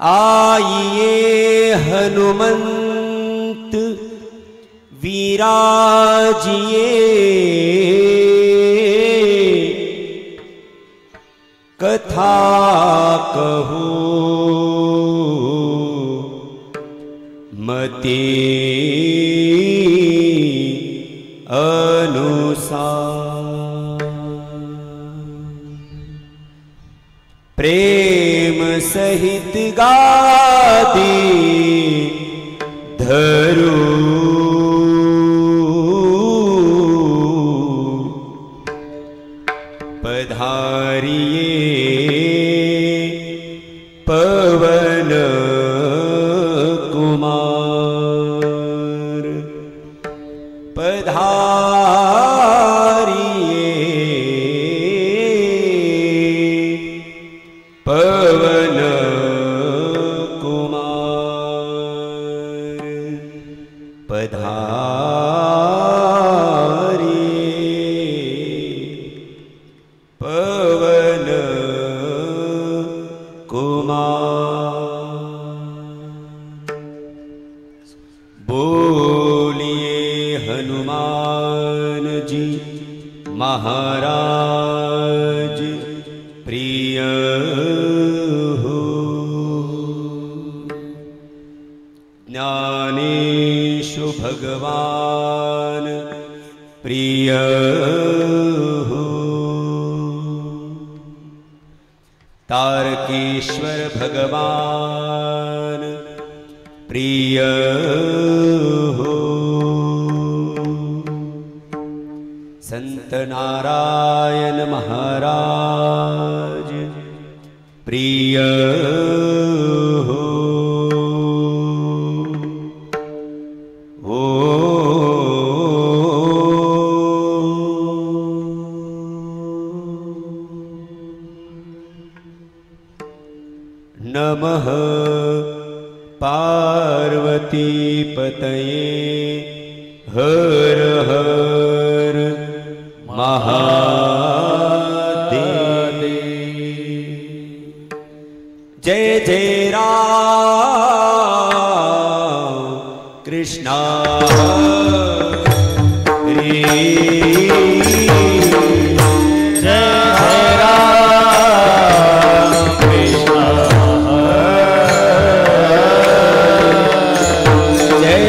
आइए हनुमंत विराजिए, कथा कहूं मति अनुसार। प्रेम सहित गादी धरू, पधारिए पवन कुमार, पधारिए पवन कुमार, पधारिए पवन कुमार। बोलिए हनुमान जी महाराज प्रिय हो। ज्ञानेशु भगवान प्रिय हो। तारकेश्वर भगवान प्रिय हो। संत नारायण महाराज प्रिय हो। नमः पार्वती पतये हर हर महादेव। जय जय राम कृष्ण हरे। जय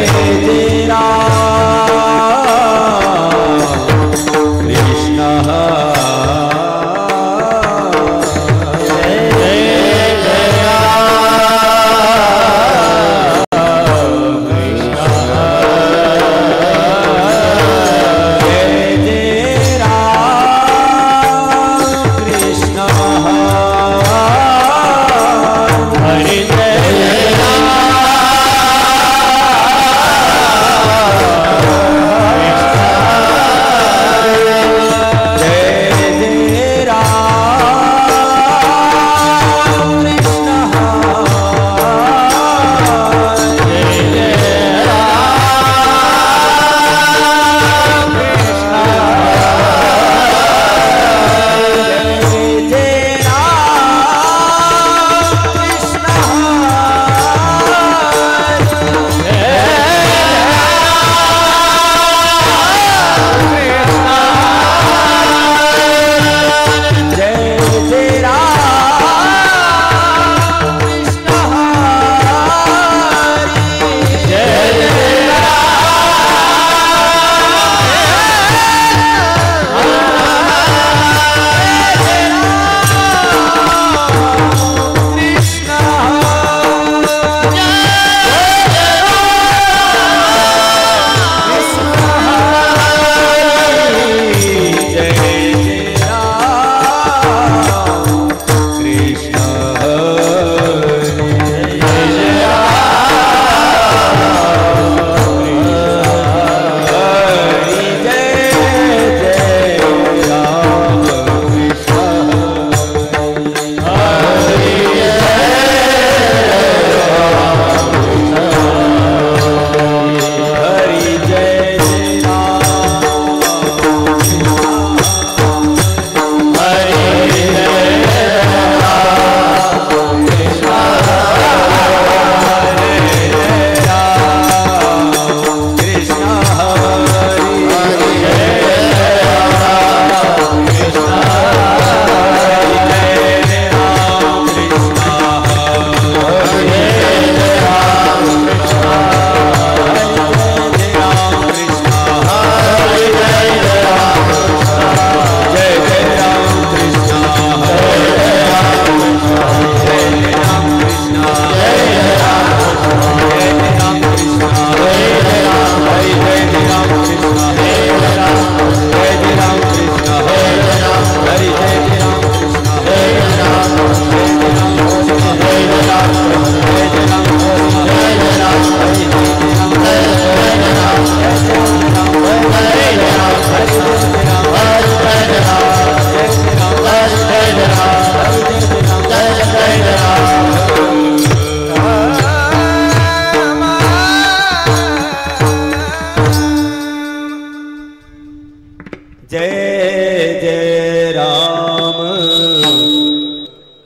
जय जय राम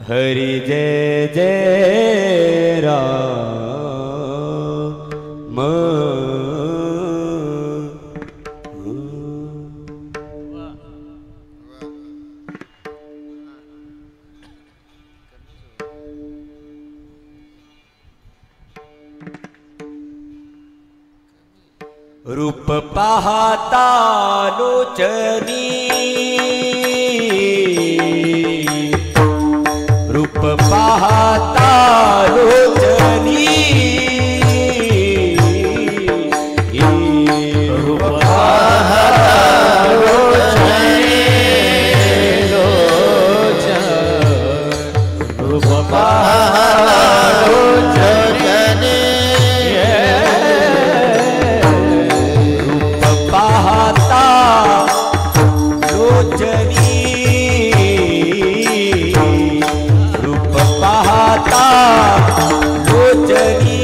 हरि जय जय राम रूप पाहता लोचनी रूप पाहता लोचनी रूप पाहता लोचनी रूप पाहता लोचनी रूप पाहता लोचनी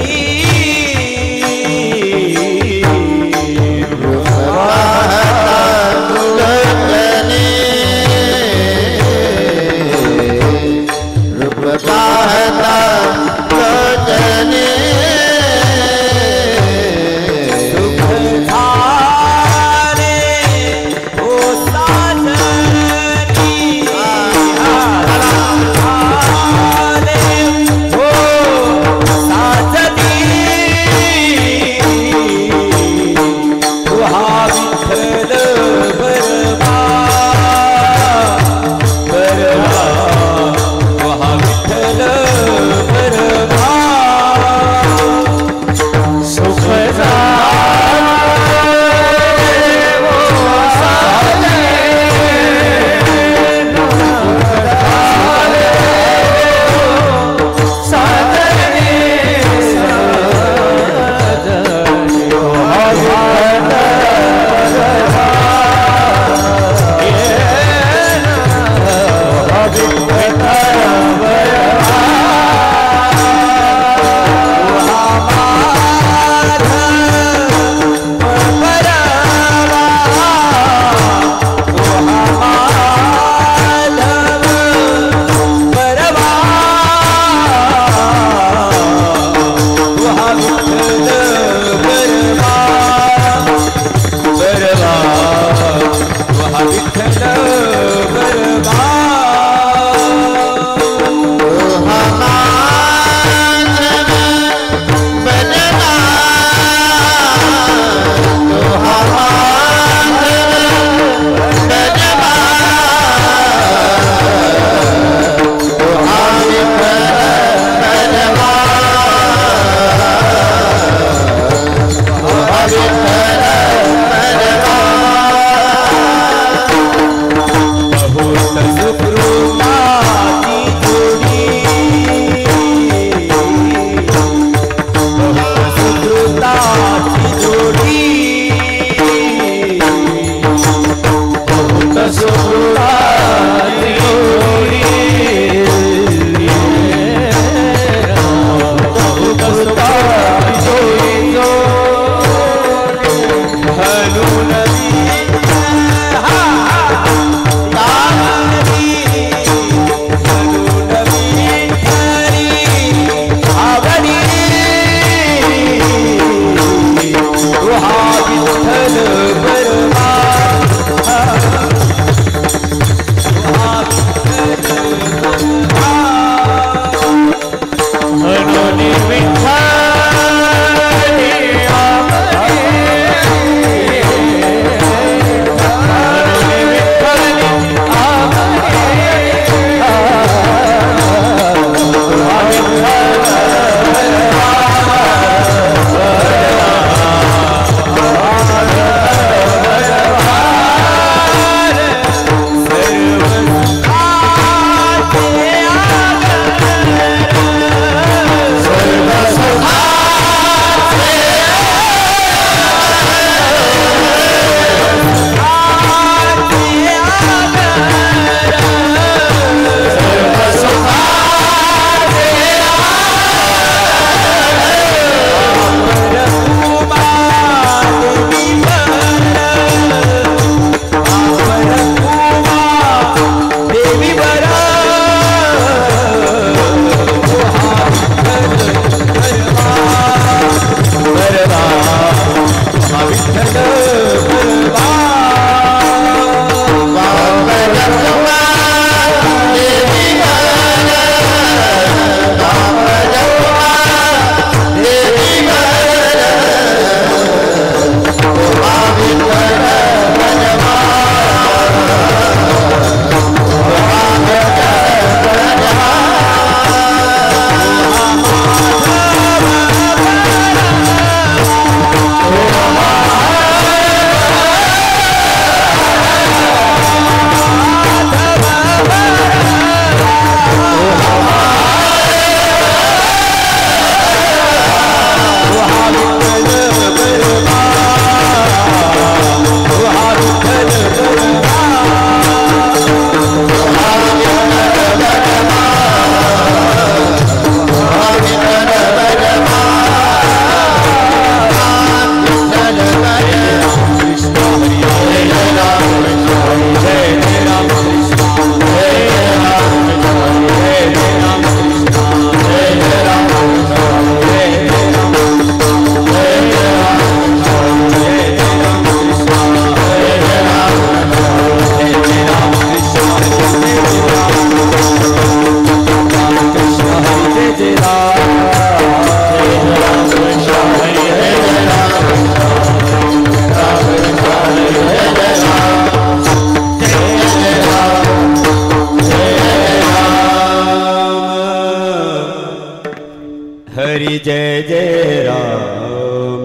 जय जय राम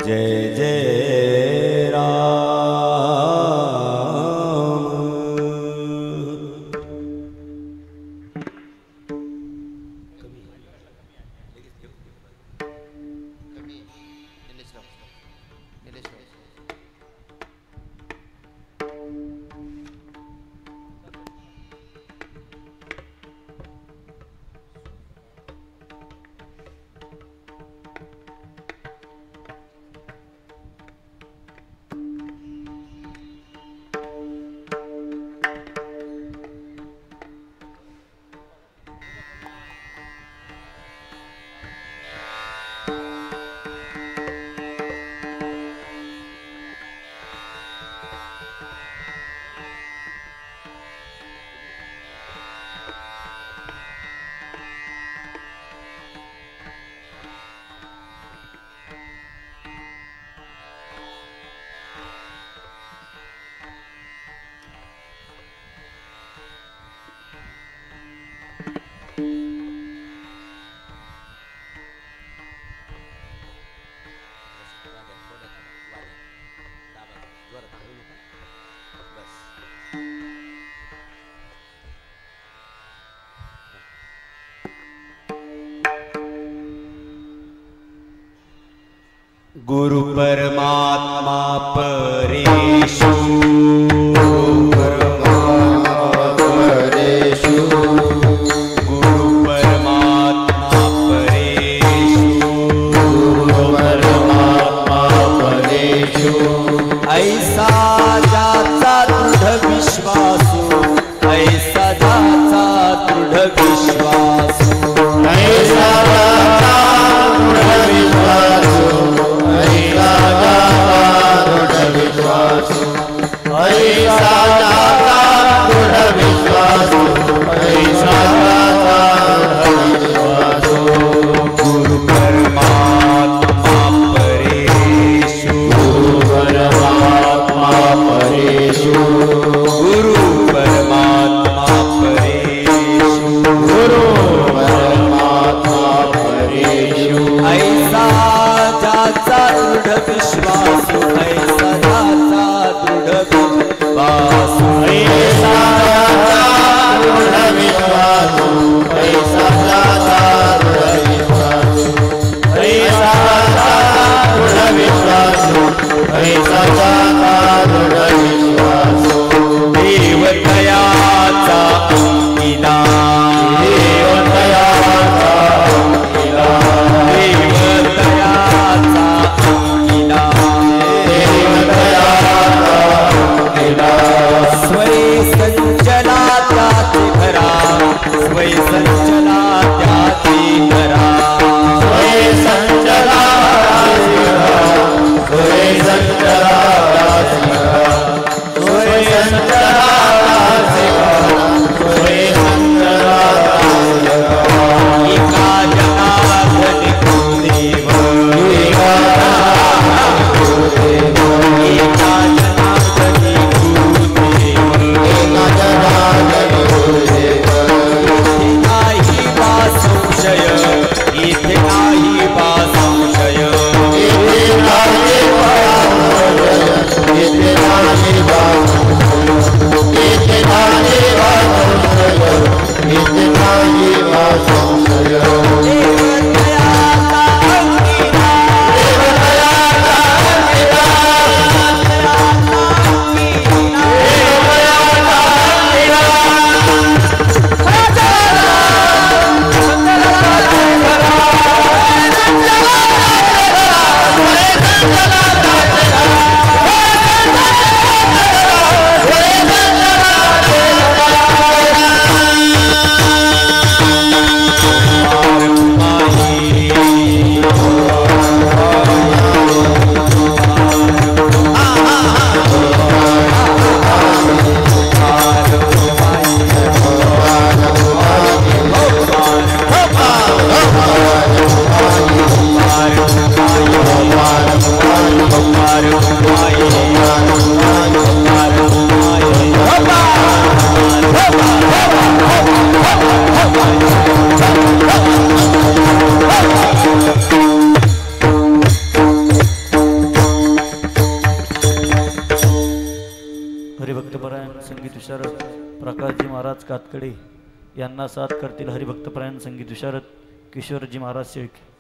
जय जय राम। गुरु परमात्मा परेषु गुरु परमात्मा परेषु ऐसा जाचा दृढ विश्वासु ऐसा जाचा दृढ विश्वासु ऐसा गुरु परमात्मा परेषु गुरु परमात्मा परेषु ऐसा जाचा दृढ विश्वासु ऐसा जाचा दृढ विश्वासु ऐसा दृढ विश्वासु ऐसा जाचा दृढ विश्वासु ऐसा दृढ विश्वासु ऐसा जाचा दृढ विश्वासु देवतयाचा अंकिता देवतयाचा अंकिता देवतयाचा अंकिता संगीत विशारद प्रकाशजी महाराज कातकडे यांना साथ करतील हरिभक्तपरायण संगीत विशारद किशोरजी महाराज शेळके.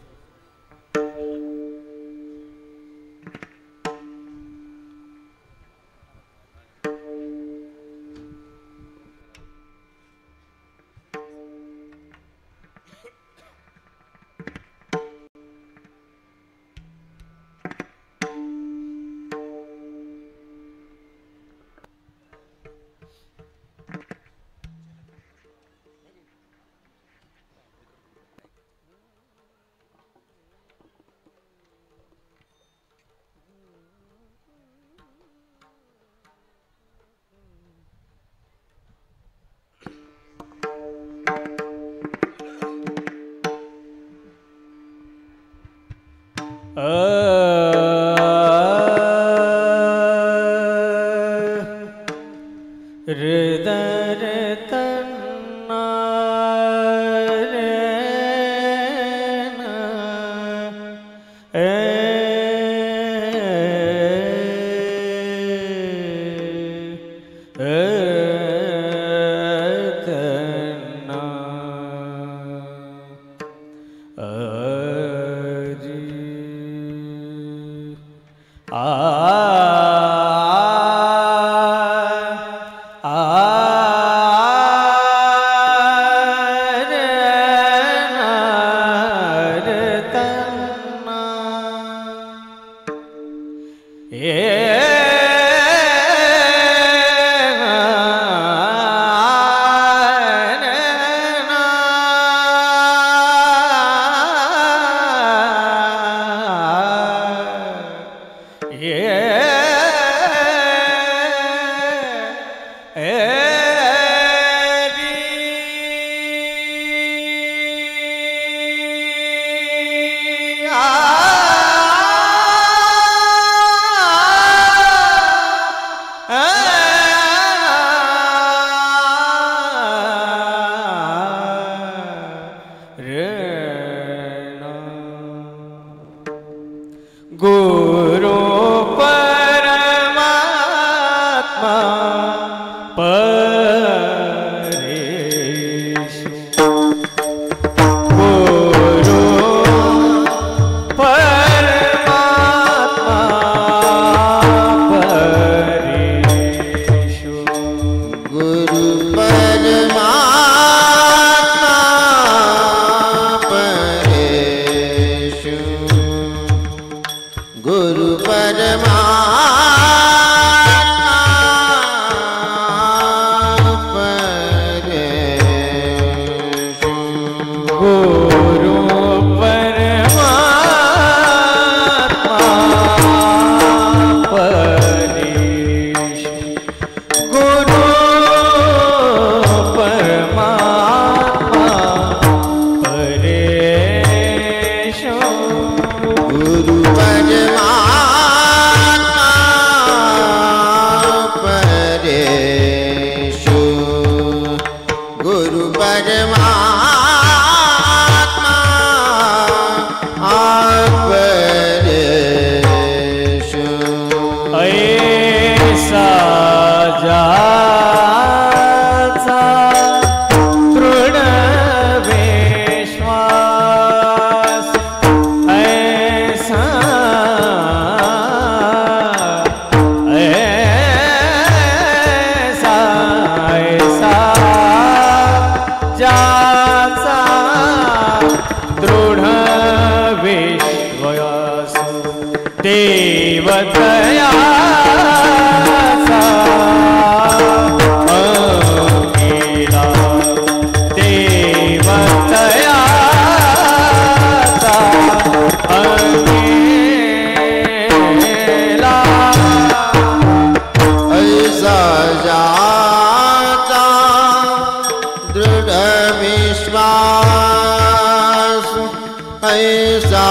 ऐसा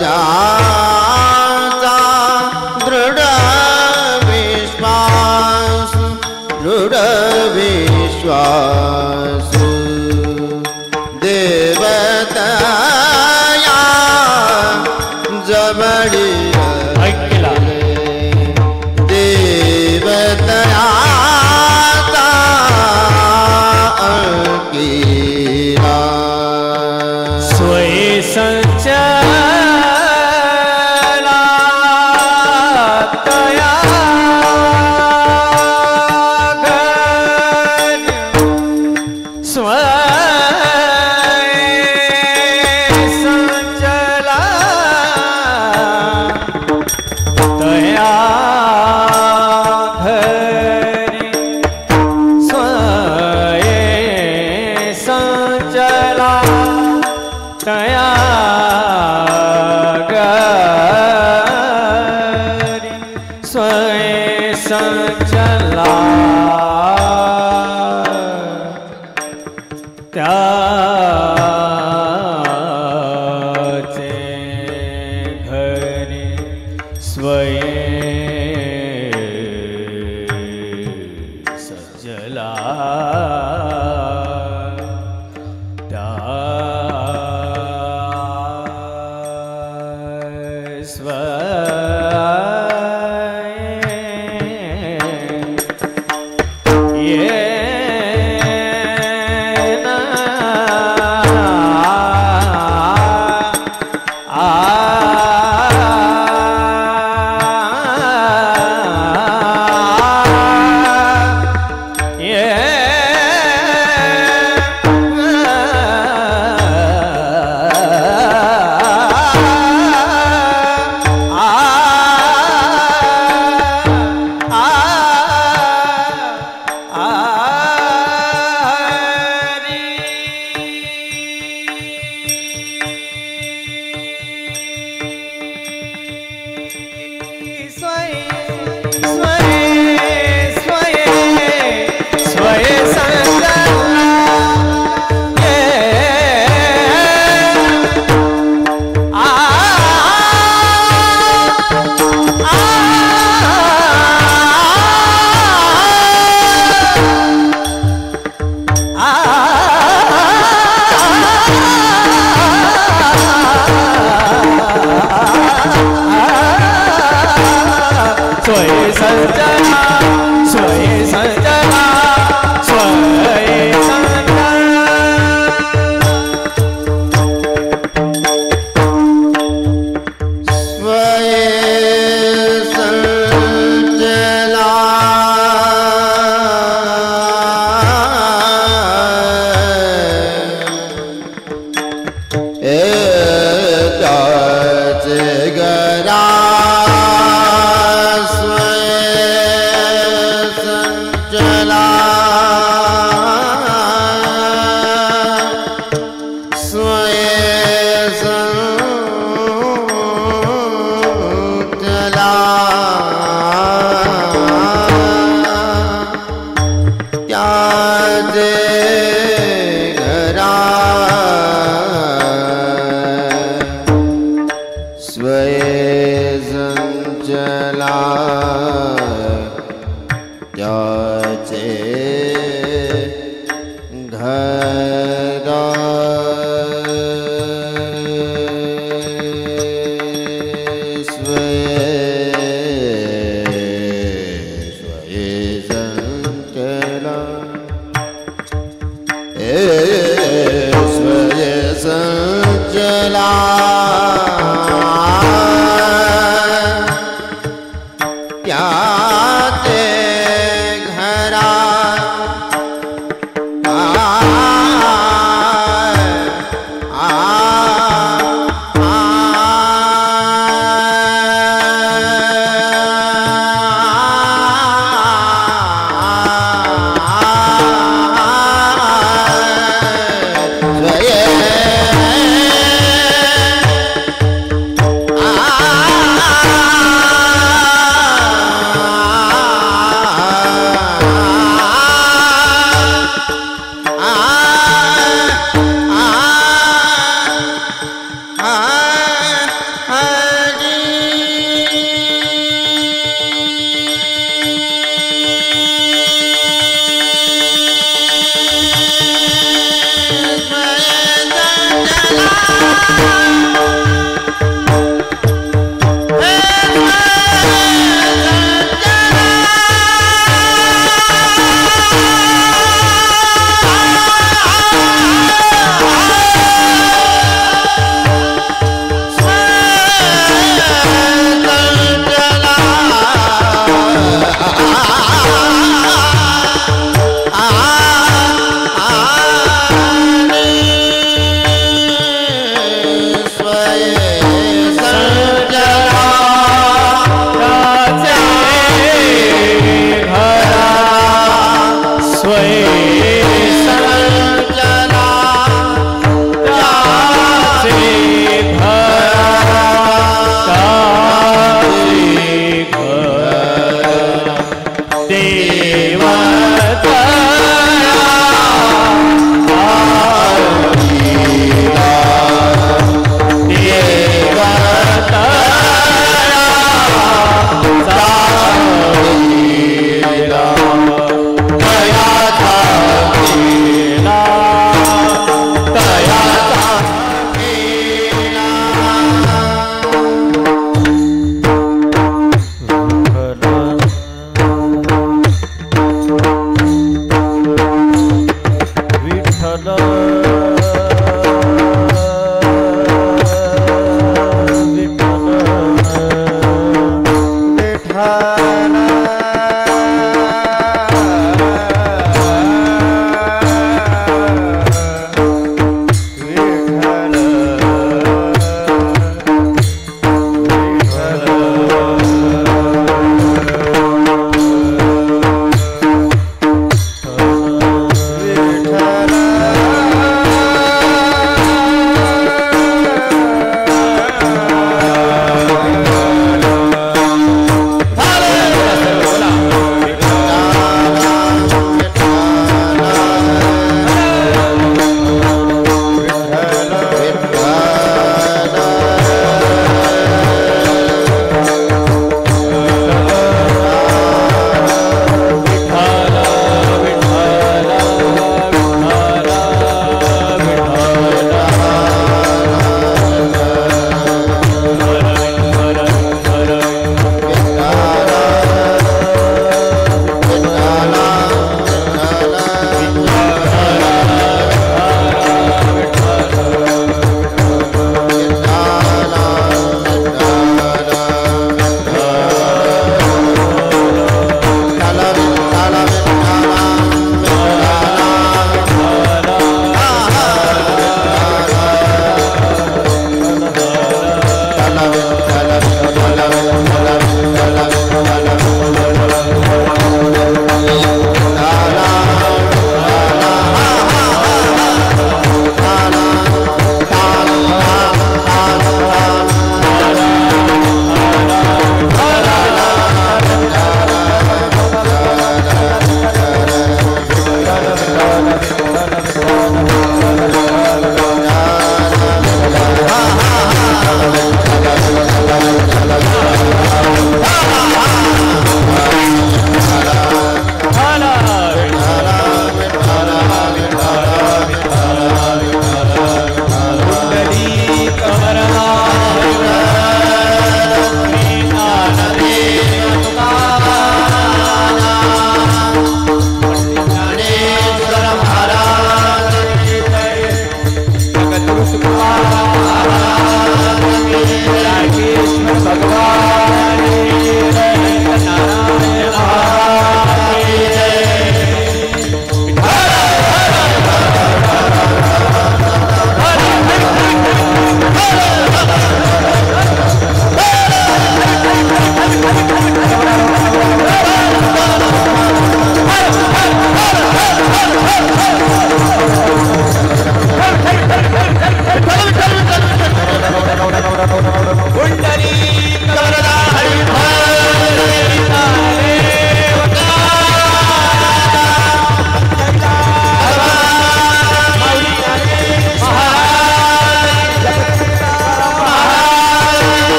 जाता दृढ़ संचला त्याचे घरी स्वये सजला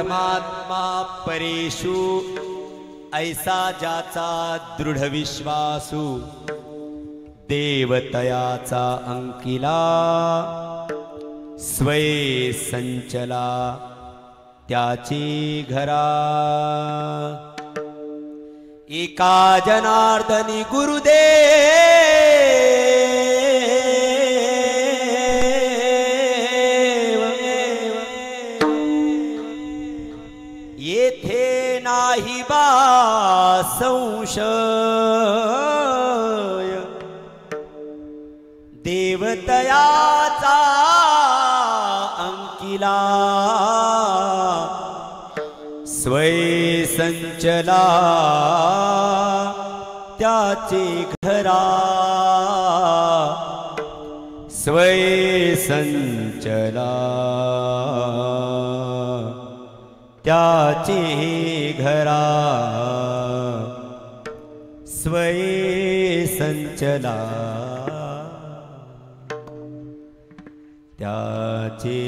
परमात्मा परेषु ऐसा ज्याचा दृढ विश्वासू देवतयाचा अंकिला स्वये संचला त्याची घरा एका जनार्दनी गुरुदेव येथे नाही बा संशय देवतयाचा अंकिला स्वये संचला त्याचे घरा स्वये संचला त्याचे घरा स्वये संचला त्याचे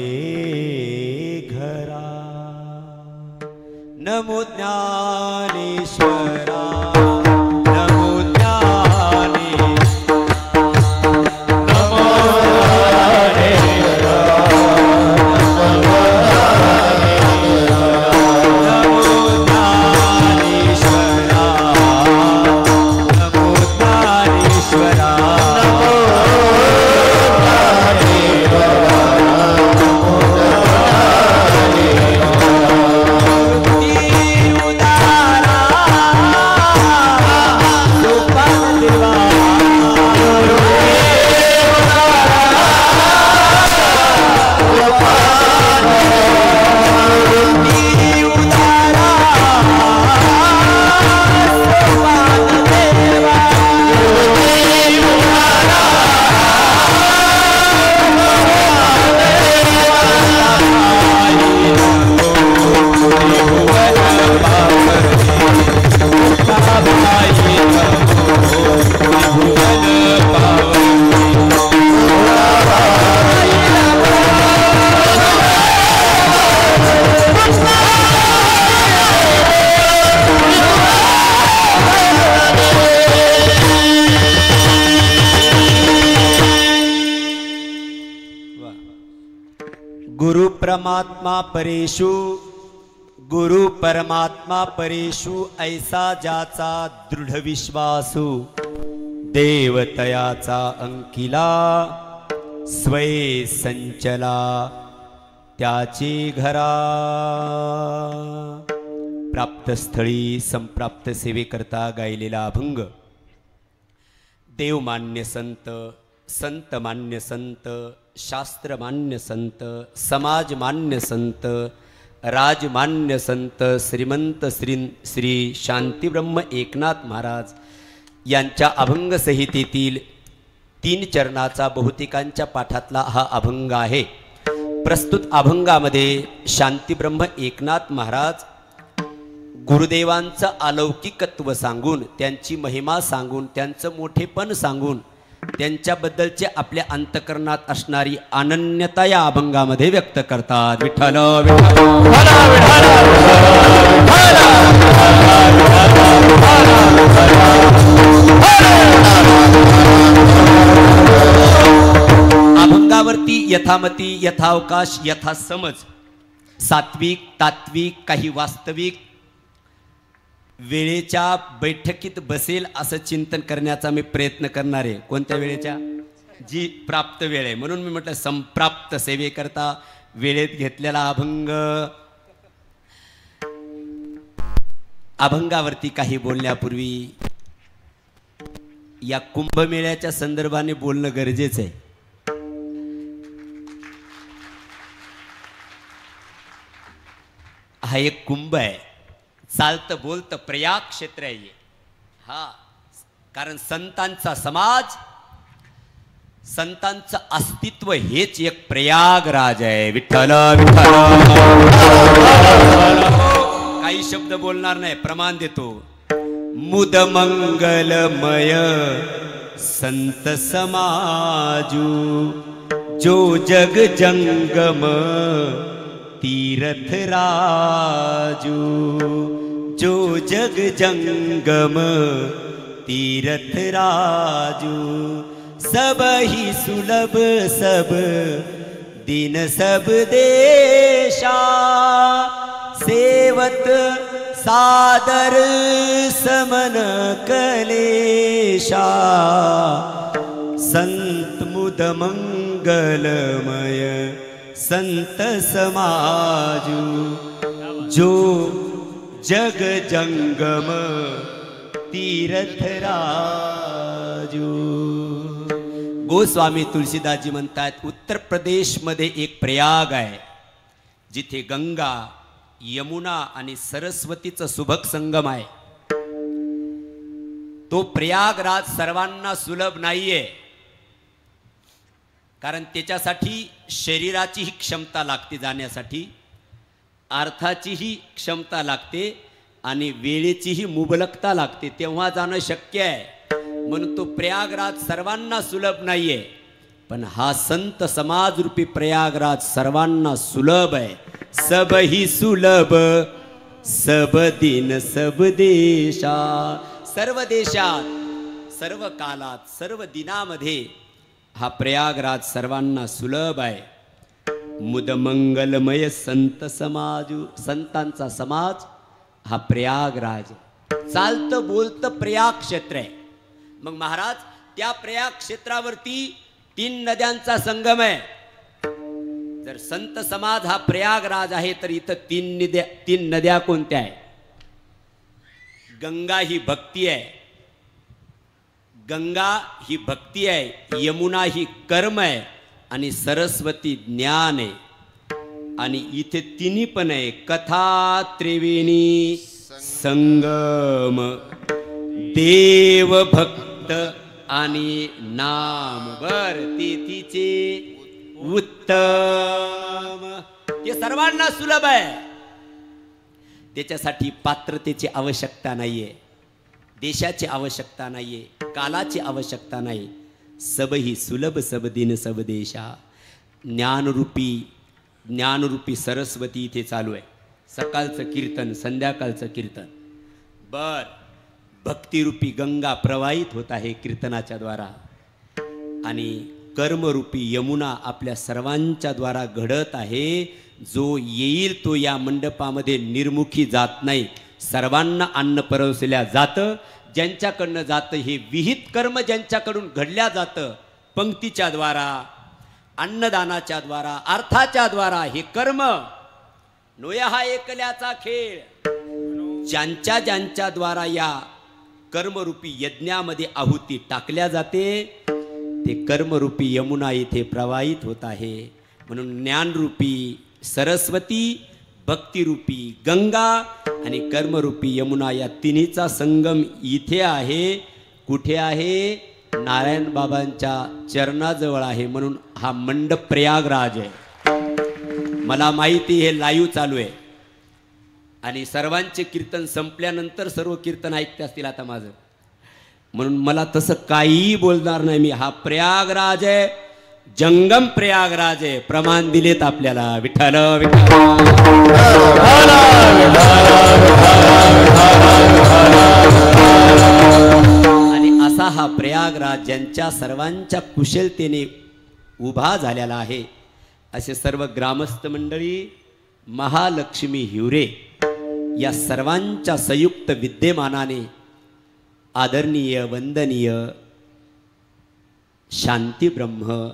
घरा नमो ज्ञानेश्वरा नमो गुरु परमात्मा परेषु गुरु परमात्मा परेषु ऐसा ज्याचा दृढ विश्वासू देवतयाचा अंकिला स्वये संचला त्याची घरा प्राप्तस्थळी संप्राप्त सेवेकरता गायलेला अभंग देवमान्य संत संत मान्य संत शास्त्रमान्य संत समाजमान्य संत राजमान्य संत श्रीमंत श्री शांतीब्रह्म एकनाथ महाराज यांच्या अभंगसंहितेतील 3 चरणाचा बहुतेकांच्या पाठातला हा अभंग आहे। प्रस्तुत अभंगामध्ये शांतीब्रह्म एकनाथ महाराज गुरुदेवांचं अलौकिकत्व सांगून त्यांची महिमा सांगून त्यांचं मोठेपण सांगून त्यांच्याबद्दलचे आपल्या अंतकरणात असणारी अनन्यता या अभंगामध्ये व्यक्त करतात। विठ्ठल अभंगावरती यथामती यथावकाश यथासमज सात्विक तात्विक काही वास्तविक वेळेच्या बैठकीत बसेल असं चिंतन करण्याचा मी प्रयत्न करणार आहे। कोणत्या वेळेच्या? जी प्राप्त वेळ आहे, म्हणून मी म्हटलं संप्राप्त सेवेकरता वेळेत घेतलेला अभंग। अभंगावरती काही बोलण्यापूर्वी या कुंभमेळ्याच्या संदर्भाने बोलणं गरजेचं आहे। हा एक कुंभ आहे, चालतं बोलतं प्रयाग क्षेत्र आहे हा, कारण संतांचा समाज संतांचं अस्तित्व हेच एक प्रयागराज आहे। विठ्ठल विठ्ठल काही शब्द बोलणार नाही, प्रमाण देतो। मुद मंगलमय संत समाजू जो जग जंगम तीरथ राजू जो जग जंगम तीरथ राजू सब ही सुलभ सब दिन सब देशा सेवत सादर समन कलेशा संत मुद मंगलमय संत समाजू जो जग जंगम तीरथ राजू. गोस्वामी तुलसीदासजी म्हणतात उत्तर प्रदेशमध्ये एक प्रयाग आहे जिथे गंगा यमुना आणि सरस्वतीचा सुभग संगम आहे. तो प्रयागराज सर्वांना सुलभ नाहीये, कारण त्याच्यासाठी शरीराचीही क्षमता लागते जाण्यासाठी, अर्थाचीही क्षमता लागते आणि वेळेचीही मुबलकता लागते, तेव्हा जाणं शक्य आहे. म्हणून तो प्रयागराज सर्वांना सुलभ नाहीये, पण हा संत समाज रूपी प्रयागराज सर्वांना सुलभ आहे. सब ही सुलभ सब दिन सब देशा. सर्व देशात सर्व कालात सर्व दिनामध्ये हा प्रयागराज सर्वांना सुलभ आहे. मुदमंगलमय संत समाजू संतांचा समाज हा प्रयागराज. चालतं बोलतं प्रयाग क्षेत्र आहे. मग महाराज त्या प्रयाग क्षेत्रावरती 3 नद्यांचा संगम आहे. जर संत समाज हा प्रयागराज आहे तर इथं 3 नद्या कोणत्या आहे? गंगा ही भक्ती आहे, गंगा ही भक्ती आहे, यमुना ही कर्म आहे आणि सरस्वती ज्ञान आहे. आणि इथे तिन्ही पण आहे, कथा त्रिवेणी संगम, देव भक्त आणि नाम. बर तिचे उत्तम हे सर्वांना सुलभ आहे. त्याच्यासाठी पात्रतेची आवश्यकता नाहीये, देशाची आवश्यकता नाहीये, कालाची आवश्यकता नाही. सब ही सुलभ सब दिन सब देशा. ज्ञानरूपी सरस्वती इथे चालू आहे. सकाळचं कीर्तन संध्याकाळचं कीर्तन. बर भक्तिरूपी गंगा प्रवाहित होत आहे कीर्तनाच्या द्वारा आणि कर्मरूपी यमुना आपल्या सर्वांच्या द्वारा घडत आहे. जो येईल तो या मंडपामध्ये निर्मुखी जात नाही, सर्वांना अन्न परवसल्या जातं. ज्यांच्याकडनं जातं हे विहित कर्म ज्यांच्याकडून घडल्या जातं पंक्तीच्या द्वारा, अन्नदानाच्या द्वारा, अर्थाच्या द्वारा. हे कर्म नोया हा एकल्याचा खेळ. ज्यांच्या द्वारा या कर्मरूपी यज्ञामध्ये आहुती टाकल्या जाते ते कर्मरूपी यमुना इथे प्रवाहित होत आहे. म्हणून ज्ञानरूपी सरस्वती, भक्तिरूपी गंगा आणि कर्मरूपी यमुना या तिन्हीचा संगम इथे आहे. कुठे आहे? नारायण बाबांच्या चरणाजवळ आहे. म्हणून हा मंडप प्रयागराज आहे. मला माहिती हे लाईव्ह चालू आहे आणि सर्वांचे कीर्तन संपल्यानंतर सर्व कीर्तन ऐकते असतील आता माझं, म्हणून मला तसं काहीही बोलणार नाही मी. हा प्रयागराज आहे, जंगम प्रयागराज आहे. प्रमाण दिलेत आपल्याला. विठ्ठल आणि असा हा प्रयागराज ज्यांच्या सर्वांच्या कुशलतेने उभा झालेला आहे. असे सर्व ग्रामस्थ मंडळी, महालक्ष्मी हिवरे या सर्वांच्या संयुक्त विद्यमानाने आदरणीय वंदनीय शांती ब्रह्म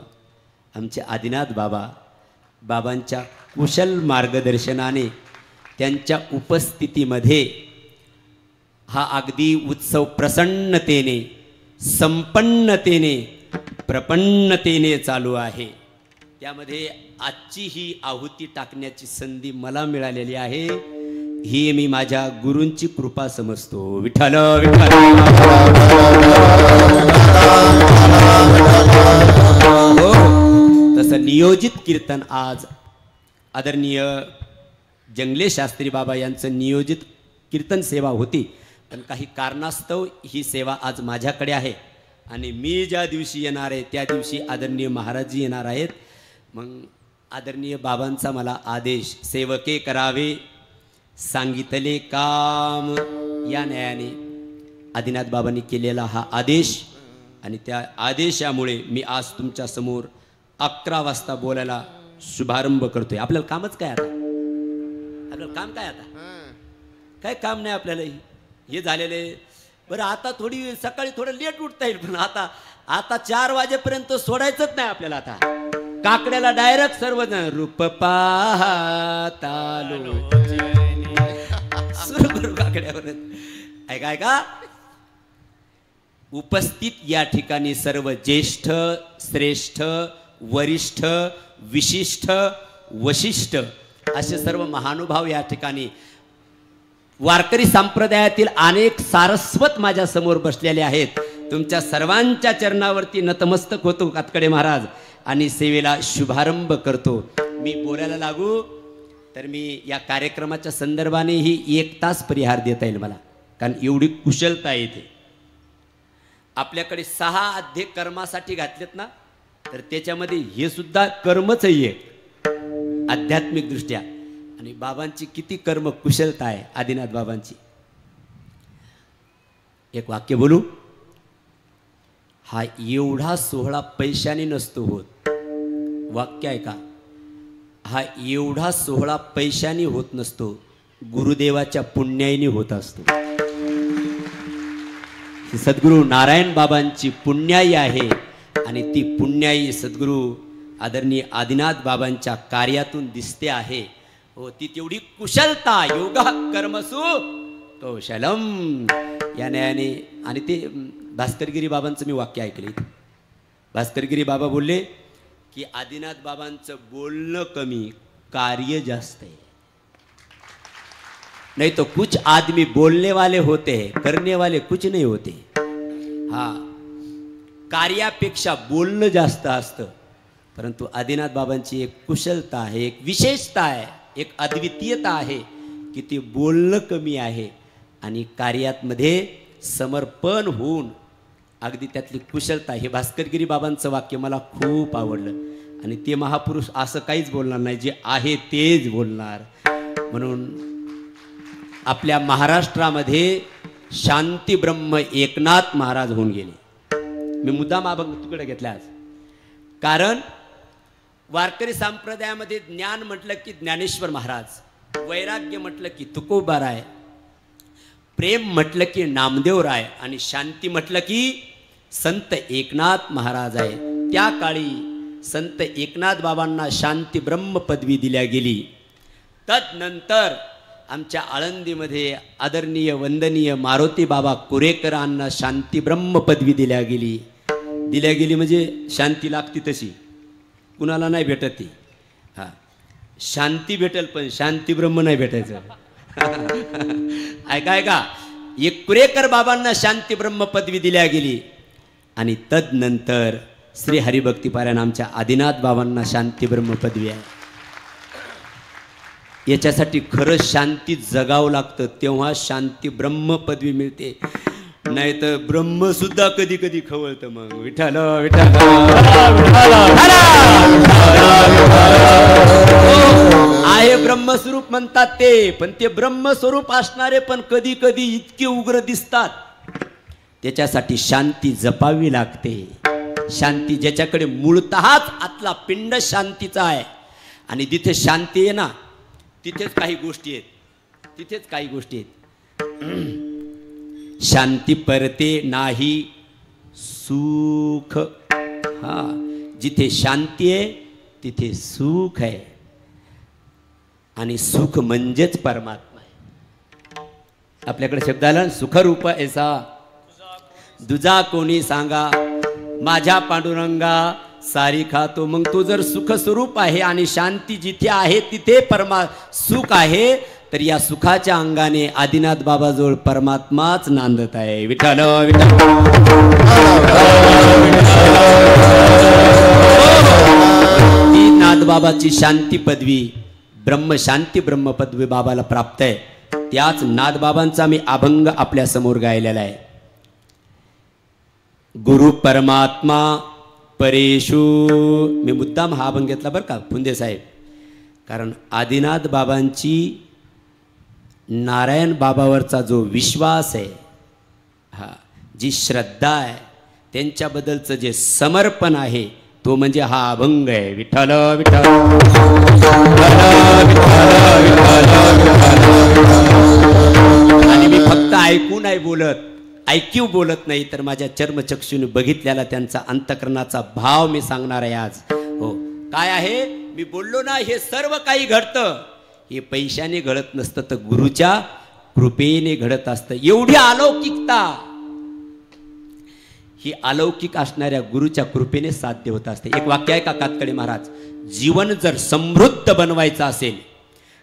आमचे आदिनाथ बाबांच्या कुशल मार्गदर्शनाने त्यांच्या उपस्थितीमध्ये हा अगदी उत्सव प्रसन्नतेने, संपन्नतेने, प्रपन्नतेने चालू आहे. त्यामध्ये आजची ही आहुती टाकण्याची संधी मला मिळालेली आहे. ही मी माझ्या गुरूंची कृपा समजतो. विठ्ठल विठ्ठल. हो, तसं नियोजित कीर्तन आज आदरणीय जंगले शास्त्री बाबा यांचं नियोजित कीर्तन सेवा होती, पण काही कारणास्तव ही सेवा आज माझ्याकडे आहे आणि मी ज्या दिवशी येणार आहे त्या दिवशी आदरणीय महाराजजी येणार आहेत. मग आदरणीय बाबांचा मला आदेश, सेवके करावे सांगितले काम, या न्यायाने आदिनाथ बाबांनी केलेला हा आदेश, आणि त्या आदेशामुळे मी आज तुमच्या समोर 11 वाजता बोलायला शुभारंभ करतोय. आपल्याला कामच काय आता? आपल्याला काम काय आता? काय काम नाही आपल्याला. हे झालेले बरं. आता थोडी सकाळी थोडं लेट उठता येईल, पण आता 4 वाजेपर्यंत सोडायचंच नाही आपल्याला. आता काकड्याला डायरेक्ट सर्वजण रूप पाहतालो सुरू करू काकड्यावर. ऐका उपस्थित या ठिकाणी सर्व ज्येष्ठ, श्रेष्ठ, वरिष्ठ, विशिष्ट, वशिष्ठ असे सर्व महानुभाव या ठिकाणी वारकरी संप्रदायातील अनेक सारस्वत माझ्या समोर बसलेले आहेत. तुमच्या सर्वांच्या चरणावरती नतमस्तक होतो कातकडे महाराज आणि सेवेला शुभारंभ करतो. मी बोलायला लागू तर मी या कार्यक्रमाच्या संदर्भानेही 1 तास परिहार देता येईल मला, कारण एवढी कुशलता येते. आपल्याकडे 6 अध्याय कर्मासाठी घातलेत ना, तर त्याच्यामध्ये हे सुद्धा कर्मच आहे आध्यात्मिक दृष्ट्या. आणि बाबांची किती कर्म कुशलता आहे आदिनाथ बाबांची. एक वाक्य बोलू. हा एवढा सोहळा पैशाने नसतो होत. वाक्य आहे का? हा एवढा सोहळा पैशाने होत नसतो, गुरुदेवाच्या पुण्याईने होत असतो. ही सद्गुरू नारायण बाबांची पुण्याई आहे, आणि ती पुण्याई सद्गुरू आदरणीय आदिनाथ बाबांच्या कार्यातून दिसते आहे. हो, ती तेवढी कुशलता. योगा कर्मसु कौशलम या न्यायाने. आणि ते भास्करगिरी बाबांचं मी वाक्य ऐकले. भास्करगिरी बाबा बोलले की आदिनाथ बाबांचं बोलणं कमी, कार्य जास्त आहे. नहीं तो कुछ आदमी बोलने वाले होते हैं, करने वाले कुछ नहीं होते. हा, कार्यापेक्षा बोलणं जास्त असतं. परंतु आदिनाथ बाबांची एक कुशलता आहे, एक विशेषता आहे, एक अद्वितीयता आहे की ते बोलणं कमी आहे आणि कार्यामध्ये समर्पण होऊन अगदी त्यातली कुशलता. हे भास्करगिरी बाबांचं वाक्य मला खूप आवडलं. आणि ते महापुरुष असं काहीच बोलणार नाही, जे आहे तेच बोलणार. म्हणून आपल्या महाराष्ट्रामध्ये शांती ब्रह्म एकनाथ महाराज होऊन गेले. मी मुद्दाम अभंग तुकडे घेतला आज, कारण वारकरी संप्रदायामध्ये ज्ञान म्हटलं की ज्ञानेश्वर महाराज, वैराग्य म्हटलं की तुकोबाराय, प्रेम म्हटलं की नामदेवराय, आणि शांती म्हटलं की संत एकनाथ महाराज आहे. त्या काळी संत एकनाथ बाबांना शांती ब्रह्म पदवी दिल्या गेली. तदनंतर आमच्या आळंदीमध्ये आदरणीय वंदनीय मारुती बाबा कुरेकरांना शांती ब्रह्म पदवी दिल्या गेली म्हणजे शांती लागती तशी कुणाला नाही भेटत ती. हा, शांती भेटेल पण शांती ब्रह्म नाही भेटायचं. ऐका एक कुरेकर बाबांना शांती ब्रह्म पदवी दिल्या गेली. आणि तदनंतर श्री हरिभक्तीपारायण आमच्या आदिनाथ बाबांना शांती ब्रह्म पदवी आहे. याच्यासाठी खरंच शांती जगावं लागतं, तेव्हा शांती ब्रह्म पदवी मिळते. नाही तर ब्रह्म सुद्धा कधी कधी खवळतं. मग विठ्ठल विठ्ठल आहे ब्रह्मस्वरूप म्हणतात ते, पण ते ब्रह्मस्वरूप असणारे पण कधी कधी इतके उग्र दिसतात. त्याच्यासाठी शांती जपावी लागते. शांती ज्याच्याकडे मूळतःच आतला पिंड शांतीचा आहे, आणि जिथे शांती आहे ना तिथेच काही गोष्टी आहेत. शांती परते नाही सुख. हा, जिथे शांती आहे तिथे सुख आहे, आणि सुख म्हणजेच परमात्मा आहे. आपल्याकडे शब्द आला सुखरूप ऐसा दुजा कोणी सांगा, माझ्या पांडुरंगा सारी खातो. मग तो जर सुख स्वरूप आहे आणि शांती जिथे आहे तिथे सुख आहे, तर या सुखाच्या अंगाने आदिनाथ बाबाजवळ परमात्माच नांदत आहे. विठ्ठल विठ्ठल. ती नाथबाबाची शांती पदवी, ब्रह्मशांती ब्रह्म पदवी बाबाला प्राप्त आहे. त्याच नाथबाबांचा मी अभंग आपल्या समोर गायलेला आहे. गुरु परमात्मा परेषु. मी मुद्दाम हा अभंग घेतला बरं का फुंदे साहेब, कारण आदिनाथ बाबांची नारायण बाबावरचा जो विश्वास आहे, हा जी श्रद्धा आहे, त्यांच्याबद्दलचं जे समर्पण आहे, तो म्हणजे हा अभंग आहे. विठ्ठल विठ्ठल आणि मी फक्त ऐकू नाही बोलत, ऐकीव बोलत नाही, तर माझ्या चर्मचक्षुने बघितलेला त्यांचा अंतकरणाचा भाव मी सांगणार आहे आज. हो, काय आहे मी बोललो ना, हे सर्व काही घडतं हे पैशाने घडत नसतं, तर गुरुच्या कृपेने घडत असतं. एवढी अलौकिकता ही अलौकिक असणाऱ्या गुरुच्या कृपेने साध्य होत असते. एक वाक्य आहे का कातकडे महाराज, जीवन जर समृद्ध बनवायचं असेल,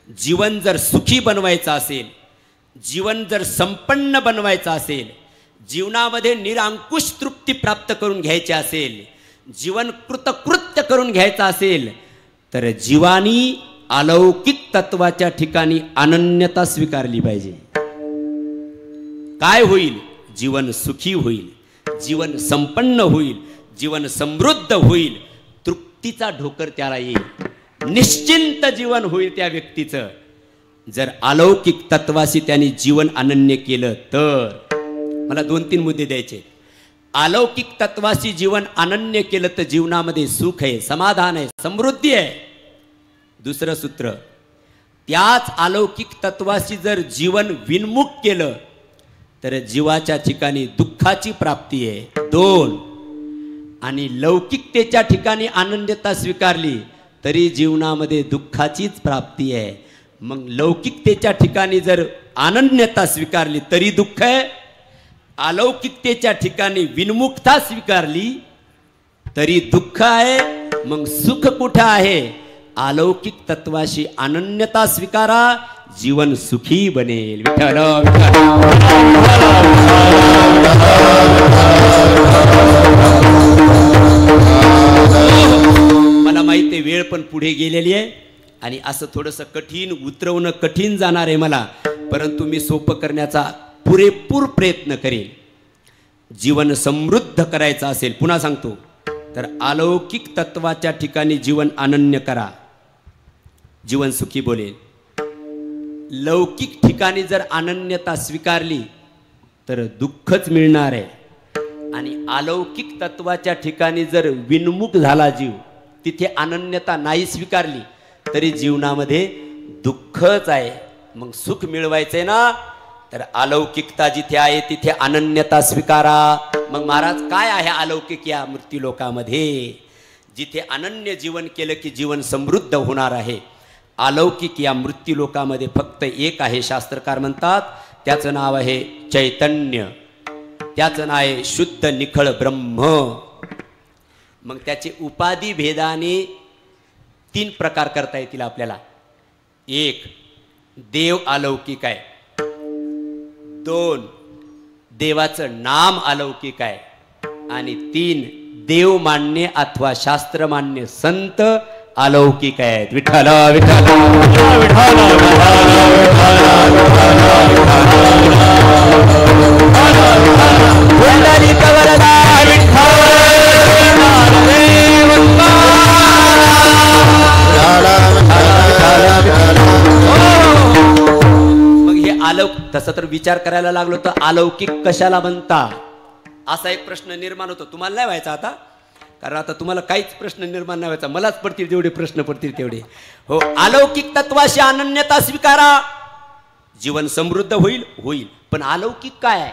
जीवन जर सुखी बनवायचं असेल, जीवन जर संपन्न बनवायचं असेल, जीवनामध्ये निरंकुश तृप्ती प्राप्त करून घ्यायची असेल, जीवन कृतकृत्य करून घ्यायचं असेल, तर जीवानी अलौकिक तत्वाच्या ठिकाणी अनन्यता स्वीकारली पाहिजे. काय होईल? जीवन सुखी होईल, जीवन संपन्न होईल, जीवन समृद्ध होईल, तृप्तीचा ढोकर त्याला येईल, निश्चिंत जीवन होईल त्या व्यक्तीचं. जर अलौकिक तत्वाशी त्यांनी जीवन अनन्य केलं तर. मला 2-3 मुद्दे द्यायचे. अलौकिक तत्वाशी जीवन अनन्य केलं तर जीवनामध्ये सुख आहे, समाधान आहे, समृद्धी आहे. दुसरं सूत्र, त्याच अलौकिक तत्वाशी जर जीवन विन्मुख केलं तर जीवाच्या ठिकाणी दुःखाची प्राप्ती आहे. 2, आणि लौकिकतेच्या ठिकाणी आनंदता स्वीकारली तरी जीवनामध्ये दुःखाचीच प्राप्ती आहे. मग लौकिकतेच्या ठिकाणी जर अनन्यता स्वीकारली तरी दुःख आहे, अलौकिकतेच्या ठिकाणी विन्मुखता स्वीकारली तरी दुःख आहे. मग सुख कुठं आहे? अलौकिक तत्वाशी अनन्यता स्वीकारा, जीवन सुखी बनेल. विठ्ठल मला माहिती आहे वेळ पण पुढे गेलेली आहे आणि असं थोडंसं कठीण उतरवणं कठीण जाणार आहे मला, परंतु मी सोपं करण्याचा पुरेपूर प्रयत्न करेन. जीवन समृद्ध करायचं असेल, पुन्हा सांगतो, तर अलौकिक तत्वाच्या ठिकाणी जीवन अनन्य करा, जीवन सुखी बोलेल. लौकिक ठिकाणी जर अनन्यता स्वीकारली तर दुःखच मिळणार आहे. आणि अलौकिक तत्वाच्या ठिकाणी जर विन्मुख झाला जीव, तिथे अनन्यता नाही स्वीकारली तरी जीवनामध्ये दुःखच आहे. मग सुख मिळवायचंय ना, तर अलौकिकता जिथे आहे तिथे अनन्यता स्वीकारा. मग महाराज काय आहे अलौकिक या मृत्यूलोकामध्ये? जिथे अनन्य जीवन केलं की जीवन समृद्ध होणार आहे. अलौकिक या मृत्यूलोकामध्ये फक्त एक आहे, शास्त्रकार म्हणतात, त्याचं नाव आहे चैतन्य, त्याचं नाव आहे शुद्ध निखळ ब्रह्म. मग त्याचे उपाधी भेदाने 3 प्रकार करता येतील आपल्याला. 1, देव अलौकिक आहे. 2, देवाचं नाम अलौकिक आहे. आणि 3, देव मान्य अथवा शास्त्र मान्य संत अलौकिक आहेत. विठ्ठल विठ्ठल मग हे अलौकिक, तसं तर विचार करायला लागलो तर अलौकिक कशाला म्हणता असा एक प्रश्न निर्माण होतो. तुम्हाला नाही व्हायचा आता, कारण आता तुम्हाला काहीच प्रश्न निर्माण नाही व्हायचा, मलाच पडतील जेवढे प्रश्न पडतील तेवढे. हो, अलौकिक तत्वाशी अनन्यता स्वीकारा, जीवन समृद्ध होईल. पण अलौकिक काय आहे?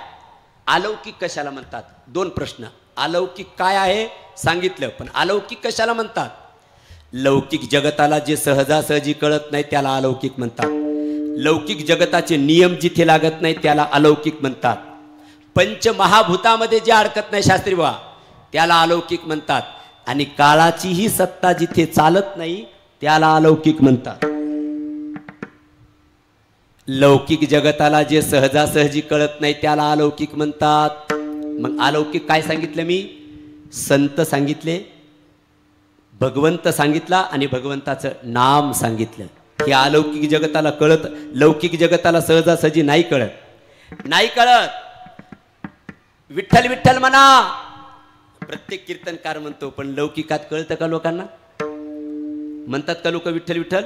अलौकिक कशाला म्हणतात? 2 प्रश्न. अलौकिक काय आहे सांगितलं, पण अलौकिक कशाला म्हणतात? लौकिक जगताला जे सहजासहजी कळत नाही त्याला अलौकिक म्हणतात. लौकिक जगताचे नियम जिथे लागत नाही त्याला अलौकिक म्हणतात. पंचमहाभूतामध्ये जे अडकत नाही शास्त्री बा त्याला अलौकिक म्हणतात. आणि काळाचीही सत्ता जिथे चालत नाही त्याला अलौकिक म्हणतात. लौकिक जगताला जे सहजासहजी कळत नाही त्याला अलौकिक म्हणतात. मग अलौकिक काय सांगितलं मी? संत सांगितले, भगवंत सांगितला आणि भगवंताचं नाम सांगितलं. हे अलौकिक जगताला कळत, लौकिक जगताला सहजासहजी नाही कळत. विठ्ठल विठ्ठल म्हणा, प्रत्येक कीर्तनकार म्हणतो, पण लौकिकात कळतं का लोकांना? म्हणतात का लोक विठ्ठल विठ्ठल?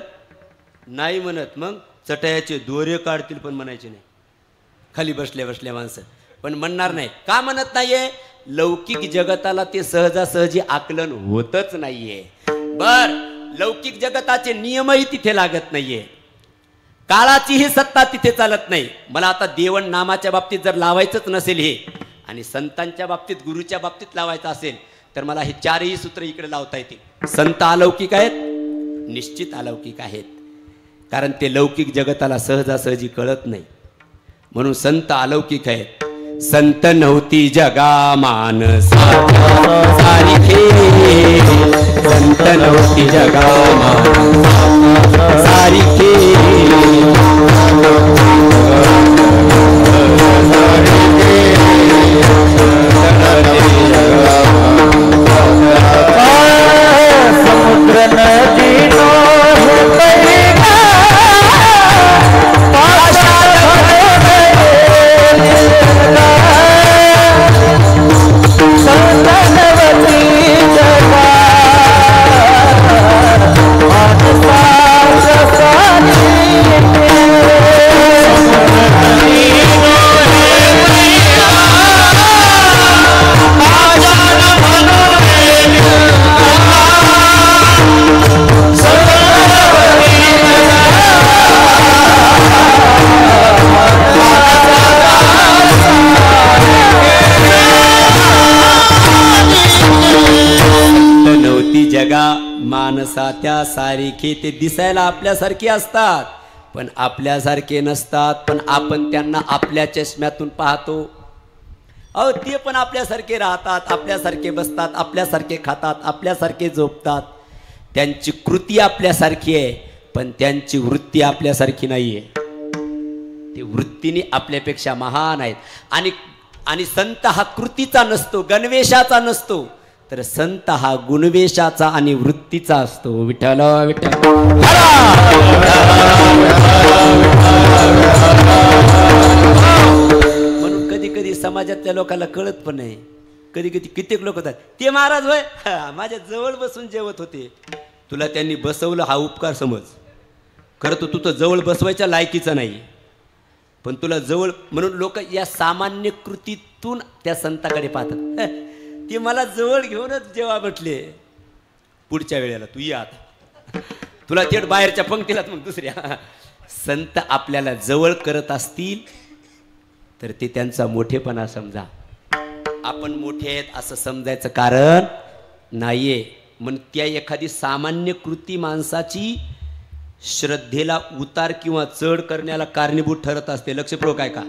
नाही म्हणत. मग चटयाचे दोरे काढतील पण म्हणायचे नाही. खाली बसल्या बसल्या माणसं पण म्हणणार नाही. का म्हणत नाहीये? लौकिक जगताला ते सहजासहजी आकलन होतच नाहीये. बर, लौकिक जगताचे नियमही तिथे लागत नाहीये, काळाचीही सत्ता तिथे चालत नाही. मला आता देवण नामाच्या बाबतीत जर लावायचंच नसेल हे, आणि संतांच्या बाबतीत गुरुच्या बाबतीत लावायचं असेल, तर मला हे चारही सूत्र इकडे लावता येतील. संत अलौकिक आहेत, निश्चित अलौकिक आहेत, कारण ते लौकिक जगताला सहजासहजी कळत नाही, म्हणून संत अलौकिक आहेत. संत नव्हती जगा मानसा सारिखे, संत नव्हती जगा मानसा सारिखे, समुद्र नदी जगा मानसा त्या सारिखे. ते दिसायला आपल्यासारखे असतात पण आपल्यासारखे नसतात, पण आपण त्यांना आपल्या चष्म्यातून पाहतो. अहो, ते पण आपल्यासारखे राहतात, आपल्यासारखे बसतात, आपल्यासारखे खातात, आपल्यासारखे झोपतात. त्यांची कृती आपल्यासारखी आहे पण त्यांची वृत्ती आपल्यासारखी नाहीये. ते वृत्तीने आपल्यापेक्षा महान आहेत. आणि संत हा कृतीचा नसतो, गणवेशाचा नसतो, तर संत हा गुणवेशाचा आणि वृत्तीचा असतो. विठ्ठल विठ्ठल. म्हणून कधी कधी समाजातल्या लोकांना कळत पण नाही. कधी कधी कित्येक लोक होतात, ते महाराज होय माझ्या जवळ बसून जेवत होते. तुला त्यांनी बसवलं हा उपकार समज. खरं तर तू तर जवळ बसवायच्या लायकीचा नाही, पण तुला जवळ म्हणून लोक या सामान्य कृतीतून त्या संताकडे पाहतात. ते मला जवळ घेऊनच जेव्हा म्हटले, पुढच्या वेळेला तू ये आता, तुला थेट बाहेरच्या पंक्तीला मग दुसऱ्या. संत आपल्याला जवळ करत असतील तर ते त्यांचा मोठेपणा समजा. आपण मोठे आहेत असं समजायचं कारण नाहीये. म्हणून त्या एखादी सामान्य कृती माणसाची श्रद्धेला उतार किंवा चढ करण्याला कारणीभूत ठरत असते. लक्षपूर्वक आहे का?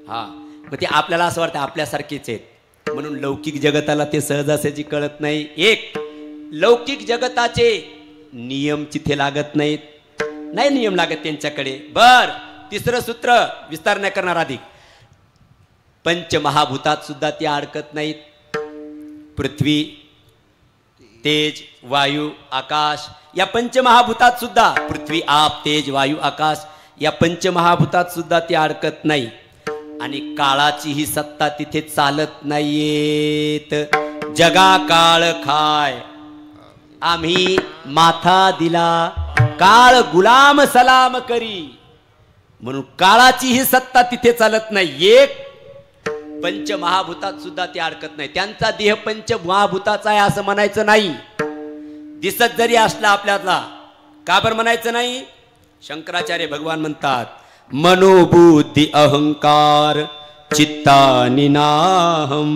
हा, मग ते आपल्याला असं वाटतं आपल्यासारखेच आहेत, म्हणून लौकिक जगताला ते सहजासहजी कळत नाही. एक, लौकिक जगताचे नियम तिथे लागत नाहीत, नाही नियम लागत त्यांच्याकडे. बर, तिसरं सूत्र विस्तार नाही करणार अधिक. पंचमहाभूतात सुद्धा ते अडकत नाहीत. पृथ्वी, तेज, वायू, आकाश या पंचमहाभूतात सुद्धा, पृथ्वी, आप, तेज, वायू, आकाश या पंचमहाभूतात सुद्धा ते अडकत नाही. आणि काळाची ही सत्ता तिथे चालत नाहीयेत. जगा काळ खाय आम्ही माथा दिला, काळ गुलाम सलाम करी. म्हणून काळाची ही सत्ता तिथे चालत नाही. एक, पंचमहाभूतात सुद्धा ते अडकत नाही. त्यांचा देह पंचमहाभूताचा आहे असं म्हणायचं नाही. दिसत जरी असला आपल्याला, का बरं म्हणायचं नाही? शंकराचार्य भगवान म्हणतात, मनोबुद्धी अहंकार चित्तानि नाहम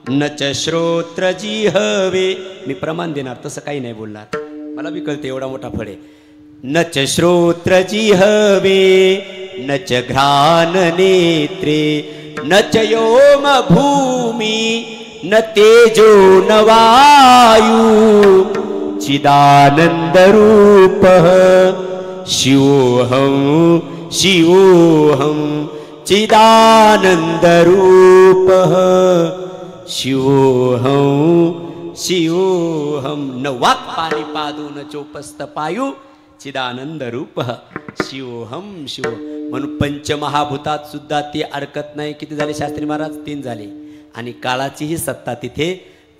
न च श्रोत्र जिहवे. मी प्रमाण देणार, तसं काही नाही बोलणार, मला बी कळते एवढा मोठा फळ आहे. न च श्रोत्र जिहवे न च घ्राण नेत्रे न च योम भूमी न तेजो न वायू चिदानंद रूपः शिवोहम शिवोहम चिदानंद रूपः शिवोहम शिवोहम. न वाक् पाणिपादो न चोपस्थ पायू चिदानंद रूपः शिवोहम शिव. म्हणून पंचमहाभूतात सुद्धा ते अडकत नाही. किती झाले शास्त्री महाराज? 3 झाले. आणि काळाचीही सत्ता तिथे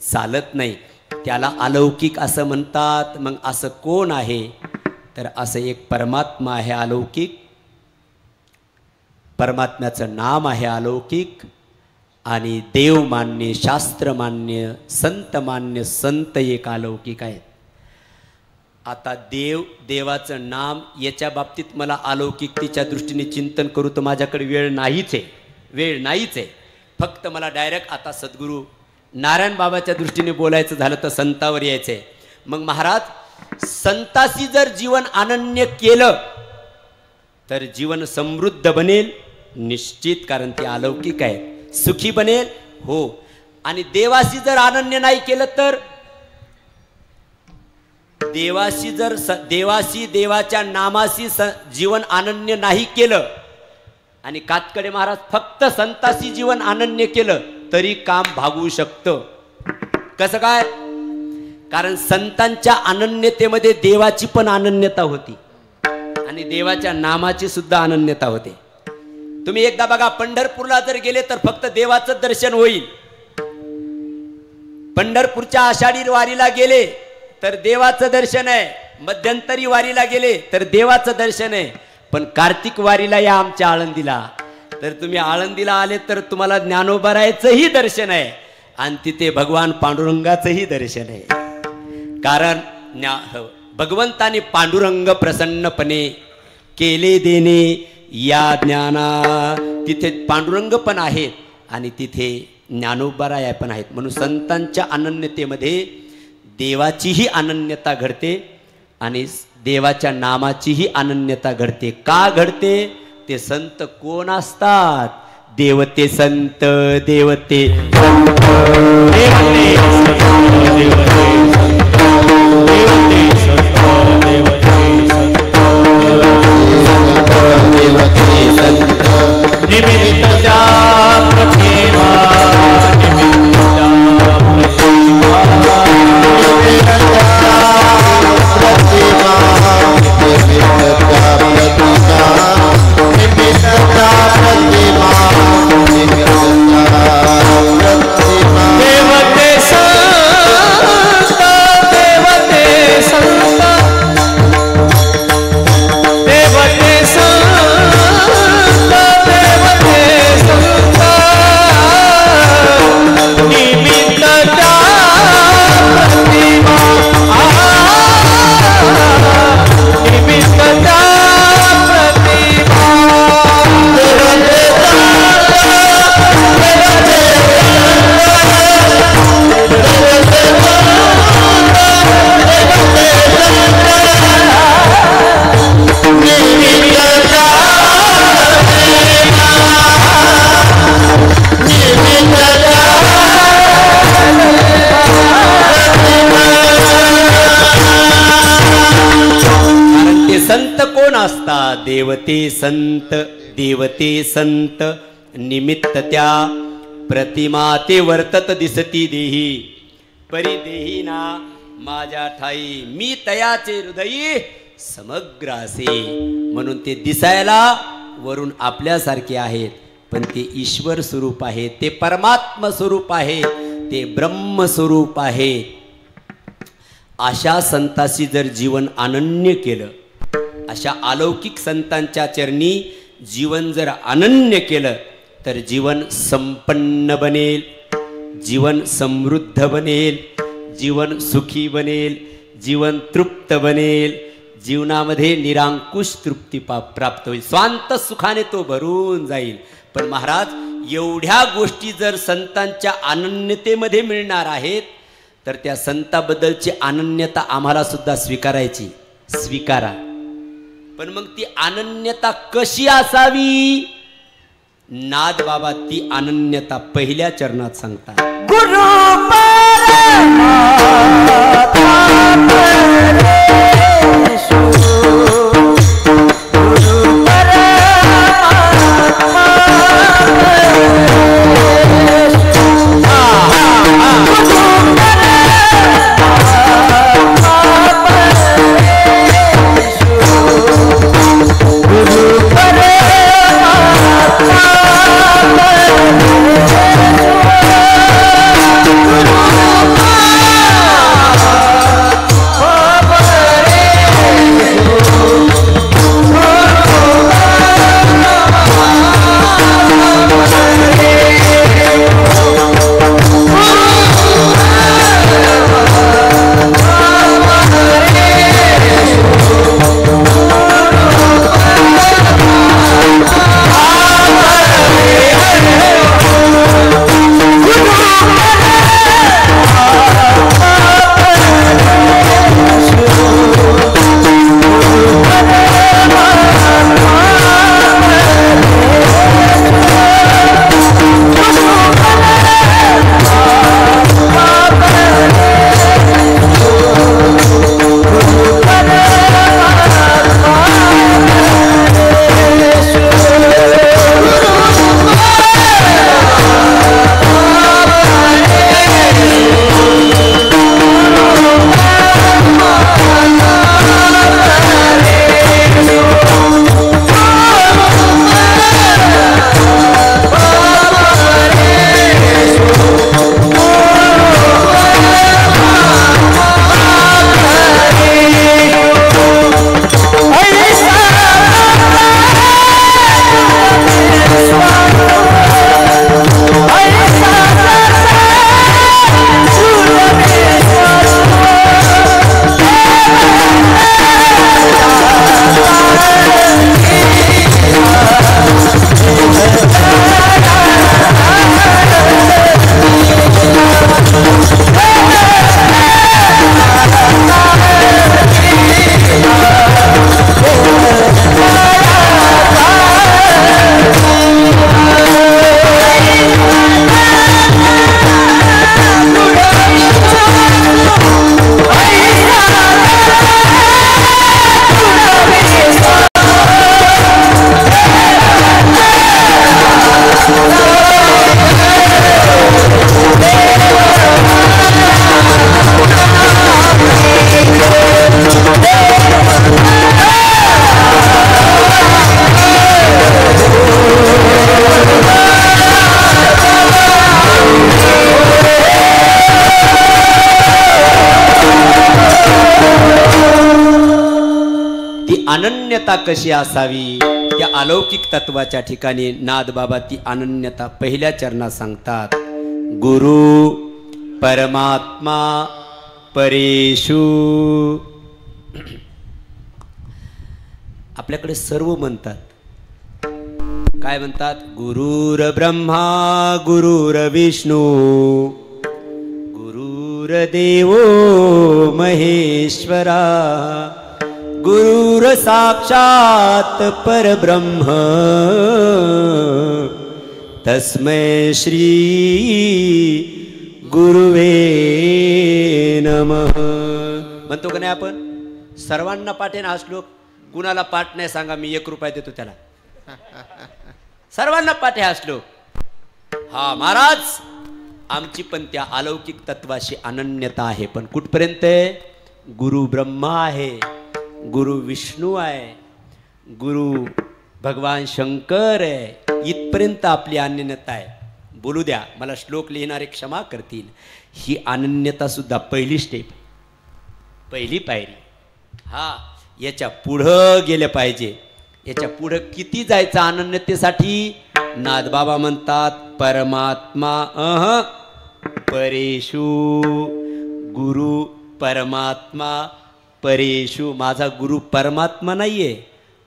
चालत नाही. त्याला अलौकिक असं म्हणतात. मग असं कोण आहे? तर असं एक परमात्मा आहे अलौकिक. परमात्म्याचं नाम आहे अलौकिक. आणि देवमान्य, शास्त्रमान्य, संतमान्य संत एक अलौकिक आहेत. आता देवाचं नाम याच्या बाबतीत मला अलौकिकतेच्या दृष्टीने चिंतन करू तर माझ्याकडे वेळ नाहीच आहे. फक्त मला डायरेक्ट आता सद्गुरू नारायण बाबाच्या दृष्टीने बोलायचं झालं तर संतावर यायचं आहे. मग महाराज, संताशी जर जीवन अनन्य केलं तर जीवन समृद्ध बनेल निश्चित, कारण ते अलौकिक आहे. सुखी बनेल हो. आणि देवाशी जर अनन्य नाही केलं तर देवाशी देवाच्या नामाशी जीवन अनन्य नाही केलं आणि कातकडे महाराज फक्त संताशी जीवन अनन्य केलं तरी काम भागवू शकतं. कसं काय? कारण संतांच्या अनन्यतेमध्ये देवाची पण अनन्यता होती आणि देवाच्या नामाची सुद्धा अनन्यता होते. तुम्ही एकदा बघा, पंढरपूरला जर गेले तर फक्त देवाचं दर्शन होईल. पंढरपूरच्या आषाढी वारीला गेले तर देवाचं दर्शन आहे. मध्यंतरी वारीला गेले तर देवाचं दर्शन आहे. पण कार्तिक वारीला या आमच्या आळंदीला, तर तुम्ही आळंदीला आले तर तुम्हाला ज्ञानोबारायचंही दर्शन आहे आणि तिथे भगवान पांडुरंगाचंही दर्शन आहे. कारण भगवंताने पांडुरंग प्रसन्नपणे केले देणे या ज्ञाना. तिथे पांडुरंग पण आहेत आणि तिथे ज्ञानोबाराय पण आहेत. म्हणून संतांच्या अनन्यतेमध्ये देवाचीही अनन्यता घडते आणि देवाच्या नामाचीही अनन्यता घडते. का घडते? ते संत कोण असतात? देवते संत, देवते संत, देवते देवते संत निमित्त त्या प्रतिमा ते वर्तत दिसती देही परिदेही ना माझ्या ठाई मी तयाचे हृदयी समग्र असे. म्हणून ते दिसायला वरून आपल्यासारखे आहेत पण ते ईश्वर स्वरूप आहे, ते परमात्मा स्वरूप आहे, ते ब्रह्म स्वरूप आहे. अशा संतांशी जर जीवन अनन्य केलं, अशा अलौकिक संतांच्या चरणी जीवन जर अनन्य केलं तर जीवन संपन्न बनेल, जीवन समृद्ध बनेल, जीवन सुखी बनेल, जीवन तृप्त बनेल, जीवनामध्ये निरांकुश तृप्ती प्राप्त होईल, स्वांत सुखाने तो भरून जाईल. पण महाराज एवढ्या गोष्टी जर संतांच्या अनन्यतेमध्ये मिळणार आहेत तर त्या संताबद्दलची अनन्यता आम्हाला सुद्धा स्वीकारायची, स्वीकारा. पण मग ती अनन्यता कशी असावी? नाद बाबा ती अनन्यता पहिल्या चरणात सांगतात. गुरु गुरु अनन्यता कशी असावी त्या अलौकिक तत्वाच्या ठिकाणी नादबाबा ती अनन्यता पहिल्या चरणात सांगतात. गुरु परमात्मा परेषु. आपल्याकडे सर्व म्हणतात, काय म्हणतात? गुरुर ब्रह्मा गुरुर विष्णू गुरुर्देवो महेश्वरा गुरुर साक्षात परब्रह्म तस्मै श्री गुरुवे नमः. म्हणतो का नाही आपण? सर्वांना पाठ आहे ना हा श्लोक. कुणाला पाठ नाही सांगा, मी 1 रुपया देतो त्याला. सर्वांना पाठ आहे हा श्लोक. हा महाराज, आमची पण त्या अलौकिक तत्वाशी अनन्यता आहे. पण कुठपर्यंत आहे? गुरु ब्रह्मा आहे, गुरु विष्णू आहे, गुरु भगवान शंकर आहे, इथपर्यंत आपली अनन्यता आहे. बोलू द्या, मला श्लोक लिहिणारे क्षमा करतील. ही अनन्यता सुद्धा पहिली स्टेप, पहिली पायरी. हा, याच्या पुढं गेलं पाहिजे. याच्या पुढं किती जायचं अनन्यतेसाठी? नादबाबा म्हणतात परमात्मा परेषु. गुरु परमात्मा परेषु. माझा गुरु परमात्मा नाहीये,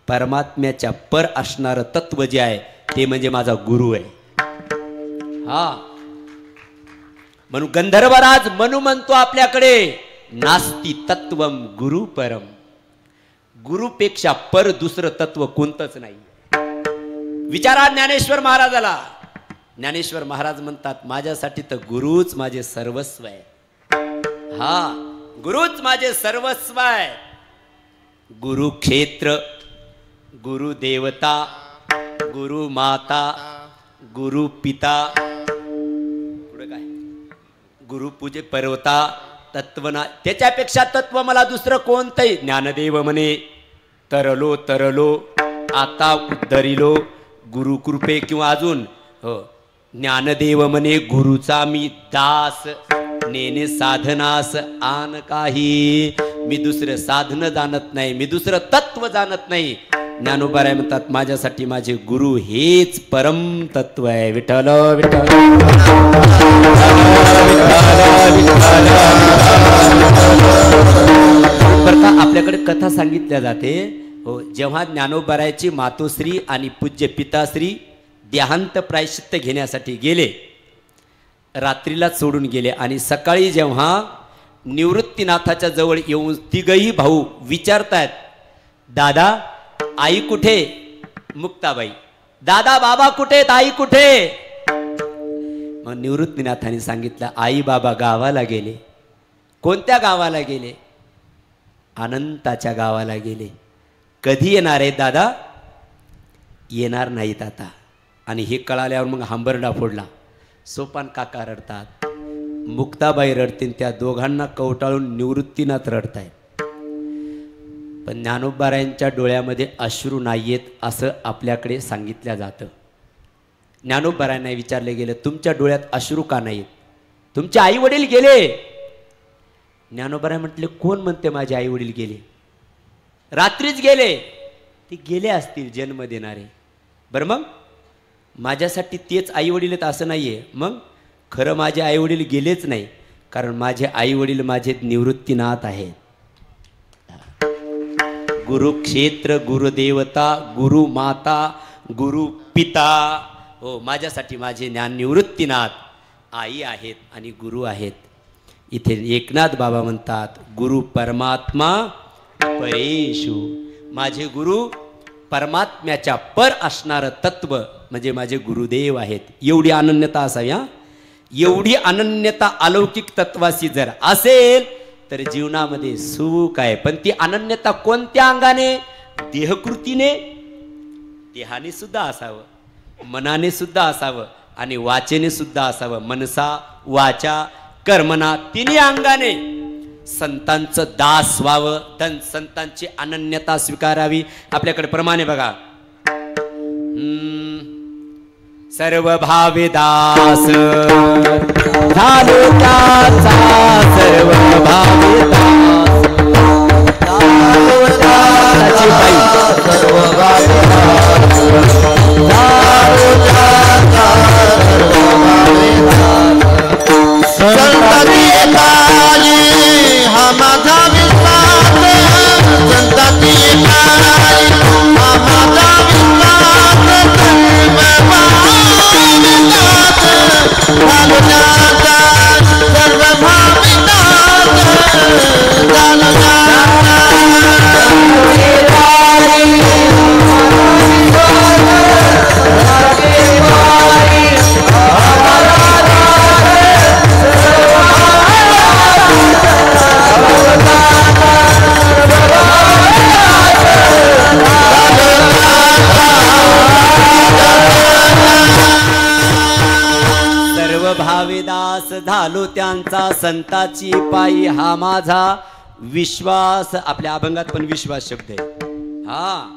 परमात्म्याच्या पर असणारं तत्व जे आहे ते म्हणजे माझा गुरु आहे. हा, म्हणून गंधर्वराज मनू म्हणतो आपल्याकडे, नास्ति तत्वम गुरु परम. गुरुपेक्षा पर दुसरं तत्व कोणतंच नाही. विचारा ज्ञानेश्वर महाराजाला. ज्ञानेश्वर महाराज म्हणतात, माझ्यासाठी तर गुरुच माझे सर्वस्व आहे. हा, गुरुच माझे सर्वस्व आहे. गुरु क्षेत्र, गुरु देवता, गुरु माता, गुरु पिता, पुढे काय? गुरु पूजे पर्वता तत्वना. त्याच्यापेक्षा तत्व मला दुसरं कोणतंही. ज्ञानदेव म्हणे, तरलो तरलो आता उद्धरिलो गुरु कृपे. किंवा अजून हो, ज्ञानदेव म्हणे, गुरुचा मी दास नेने साधनास आन काही. मी दुसरं साधन जाणत नाही, मी दुसरं तत्व जाणत नाही. ज्ञानोबाराय म्हणतात, माझ्यासाठी माझे गुरु हेच परम तत्व आहे. विठ्ठल विठ्ठल. आपल्याकडे कथा सांगितल्या जाते. हो, जेव्हा ज्ञानोबारायची मातोश्री आणि पूज्य पिताश्री देहांत प्रायश्चित्त घेण्यासाठी गेले, रात्रीला सोडून गेले, आणि सकाळी जेव्हा निवृत्तीनाथाच्या जवळ येऊन तिघही भाऊ विचारतायत, दादा आई कुठे? मुक्ताबाई. दादा बाबा कुठे? आई कुठे? मग निवृत्तीनाथांनी सांगितलं, आई बाबा गावाला गेले. कोणत्या गावाला गेले? अनंताच्या गावाला गेले. कधी येणार आहे दादा? येणार नाहीत आता. आणि हे कळाल्यावर मग हंबरडा फोडला. सोपान काका रडतात, मुक्ताबाई रडतील, त्या दोघांना कवटाळून निवृत्तीनाथ रडतायत. पण ज्ञानोबारायांच्या डोळ्यामध्ये अश्रू नाहीयेत असं आपल्याकडे सांगितलं जातं. ज्ञानोबारायांना विचारले गेले, तुमच्या डोळ्यात अश्रू का नाहीत? तुमचे आई वडील गेले. ज्ञानोबाराय म्हटले, कोण म्हणते माझे आई वडील गेले? रात्रीच गेले. ते गेले असतील जन्म देणारे. बरं, मग माझ्यासाठी तेच आई वडील आहेत असं नाहीये. मग खरं माझे आई वडील गेलेच नाही, कारण माझे आई वडील माझे निवृत्तीनाथ आहेत. गुरुक्षेत्र, गुरुदेवता, गुरु माता, गुरु पिता. हो, माझ्यासाठी माझे ज्ञान निवृत्तीनाथ आई आहेत आणि गुरु आहेत. इथे एकनाथ बाबा म्हणतात, गुरु परमात्मा परेषु. माझे गुरु परमात्म्याच्या पर असणारं तत्व म्हणजे माझे गुरुदेव आहेत. एवढी अनन्यता असावी. हा, एवढी अनन्यता अलौकिक तत्वाशी जर असेल तर जीवनामध्ये सुख आहे. पण ती अनन्यता कोणत्या अंगाने? देहकृतीने. देहाने सुद्धा असावं, मनाने सुद्धा असावं आणि वाचेने सुद्धा असावं. मनसा वाचा कर्मना तिन्ही अंगाने संतांचं दास व्हावं, संतांची अनन्यता स्वीकारावी. आपल्याकडे प्रमाणे बघा, सर्व भावे दास झालो त्याचा, सर्व भावे दास संताची पायी हा माझा विश्वास संताची पायी हा माझा भावेदास झालो त्यांचा संताची पायी हा माझा विश्वास. आपल्या अभंगात पण विश्वास शब्द आहे. हा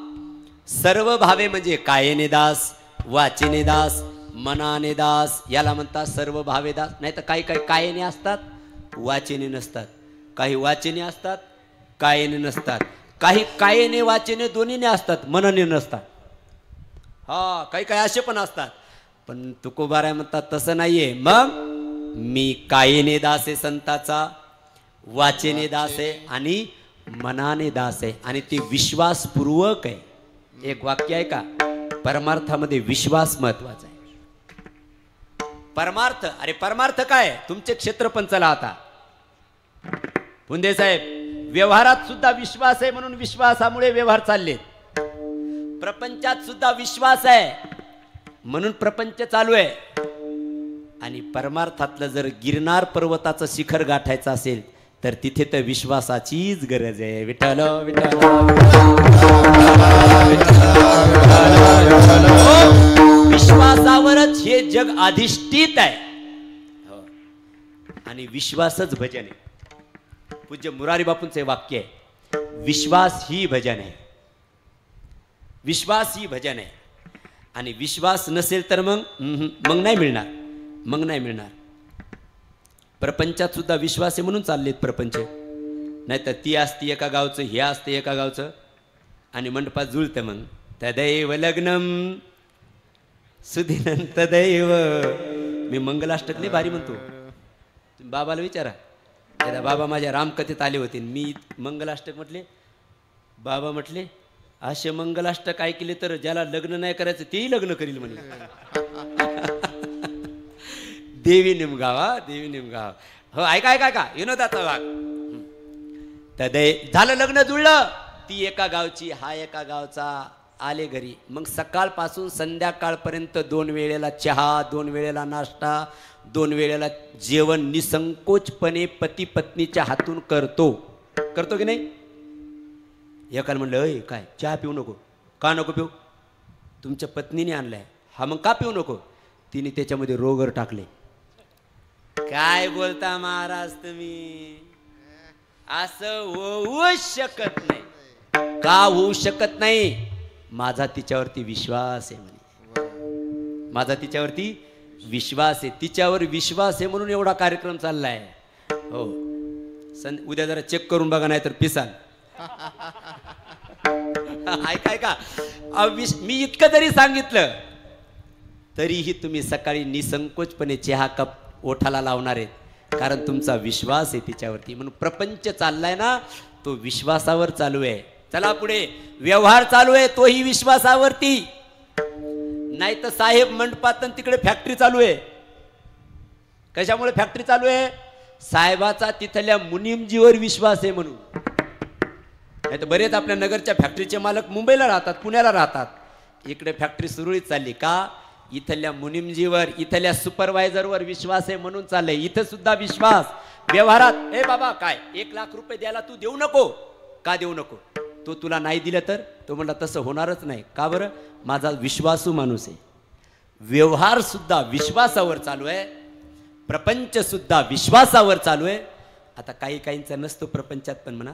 सर्व भावे म्हणजे कायेने दास, वाचेने दास, मनाने दास, याला म्हणतात सर्व भावे दास. नाही तर काही काही कायेने असतात, वाचेने नसतात. काही वाचेने असतात, कायेने नसतात. काही कायेने वाचेने दोन्हीने असतात, मनाने नसतात. हा काही काही असे पण असतात. पण तुकोबाराय म्हणतात तसं नाहीये. मग मी कायेने दास आहे संताचा, वाचेने दास आहे आणि मनाने दास आहे. आणि ते विश्वासपूर्वक आहे. एक वाक्य आहे का, परमार्थामध्ये विश्वास महत्वाचा आहे. परमार्थ, अरे परमार्थ काय, तुमचे क्षेत्र पण चला आता पुंदे साहेब. व्यवहारात सुद्धा विश्वास आहे म्हणून विश्वासामुळे व्यवहार चालले. प्रपंचात सुद्धा विश्वास आहे म्हणून प्रपंच चालू आहे. आणि परमार्थातलं जर गिरनार पर्वताचं शिखर गाठायचं असेल तर तिथे तर विश्वासाचीच गरज आहे. विठ्ठल विठ्ठल विश्वासावरच हे जग अधिष्ठित आहे. आणि विश्वासच भजन आहे. पूज्य मुरारी बापूंचे वाक्य आहे, विश्वास ही भजन आहे. विश्वास ही भजन आहे. आणि विश्वास नसेल तर मग नाही मिळणार, मग नाही मिळणार. प्रपंचात सुद्धा विश्वास आहे म्हणून चाललेत प्रपंच. नाहीतर ती असती एका गावचं, हे असतं एका गावचं आणि मंडपात जुळतं. मग तदैव लग्नम सुदिनं तदैव. मी मंगलाष्टक लय भारी म्हणतो. तुम्ही बाबाला विचारा. एकदा बाबा माझ्या रामकथेत आले होते. मी मंगलाष्टक म्हटले, बाबा म्हटले असे मंगलाष्टक ऐकले तर ज्याला लग्न नाही करायचं तेही लग्न करील म्हणे. देवी निमगावा, देवी निमगाव. हो ऐका ऐका ऐका, विनोदाचा भाग. तदय झालं, लग्न जुळलं. ती एका गावची, हा एका गावचा. आले घरी. मग सकाळपासून संध्याकाळपर्यंत 2 वेळेला चहा, 2 वेळेला नाश्ता, 2 वेळेला जेवण निसंकोचपणे पती पत्नीच्या हातून करतो की नाही. एकाला म्हणलं, अय काय चहा पिऊ नको. का नको पिऊ. तुमच्या पत्नीने आणलाय. हा मग का पिऊ नको. तिने त्याच्यामध्ये रोगर टाकले. काय बोलता महाराज तुम्ही, असं होऊ शकत नाही. का होऊ शकत नाही. माझा तिच्यावरती विश्वास आहे म्हणे. माझा तिच्यावरती विश्वास आहे. तिच्यावर विश्वास आहे म्हणून एवढा कार्यक्रम चाललाय. हो उद्या जरा चेक करून बघा, नाही तर पिसाल. ऐकाय का, मी इतकं जरी सांगितलं तरीही तुम्ही सकाळी निसंकोचपणे चहा कप ओठाला लावणार आहेत. कारण तुमचा विश्वास आहे तिच्यावरती. म्हणून प्रपंच चाललाय ना, तो विश्वासावर चालू आहे. चला पुढे. व्यवहार चालू आहे तोही विश्वासावरती. नाही तर साहेब मंडपात तिकडे फॅक्टरी चालू आहे. कशामुळे फॅक्टरी चालू आहे. साहेबाचा तिथल्या मुनिमजीवर विश्वास आहे म्हणून. नाही तर बरेच आपल्या नगरच्या फॅक्टरीचे मालक मुंबईला राहतात, पुण्याला राहतात. इकडे फॅक्टरी सुरळीत चालली का, इथल्या मुनिमजीवर, इथल्या सुपरवायझरवर विश्वास आहे म्हणून चाललंय. इथं सुद्धा विश्वास. व्यवहारात, ए बाबा काय 1 लाख रुपये द्यायला तू देऊ नको. का देऊ नको. तो तुला नाही दिलं तर. तो म्हणला तसं होणारच नाही. का बरं. माझा विश्वासू माणूस आहे. व्यवहार सुद्धा विश्वासावर चालू आहे. प्रपंच सुद्धा विश्वासावर चालू आहे. आता काही काहींचा नसतो प्रपंचात पण म्हणा.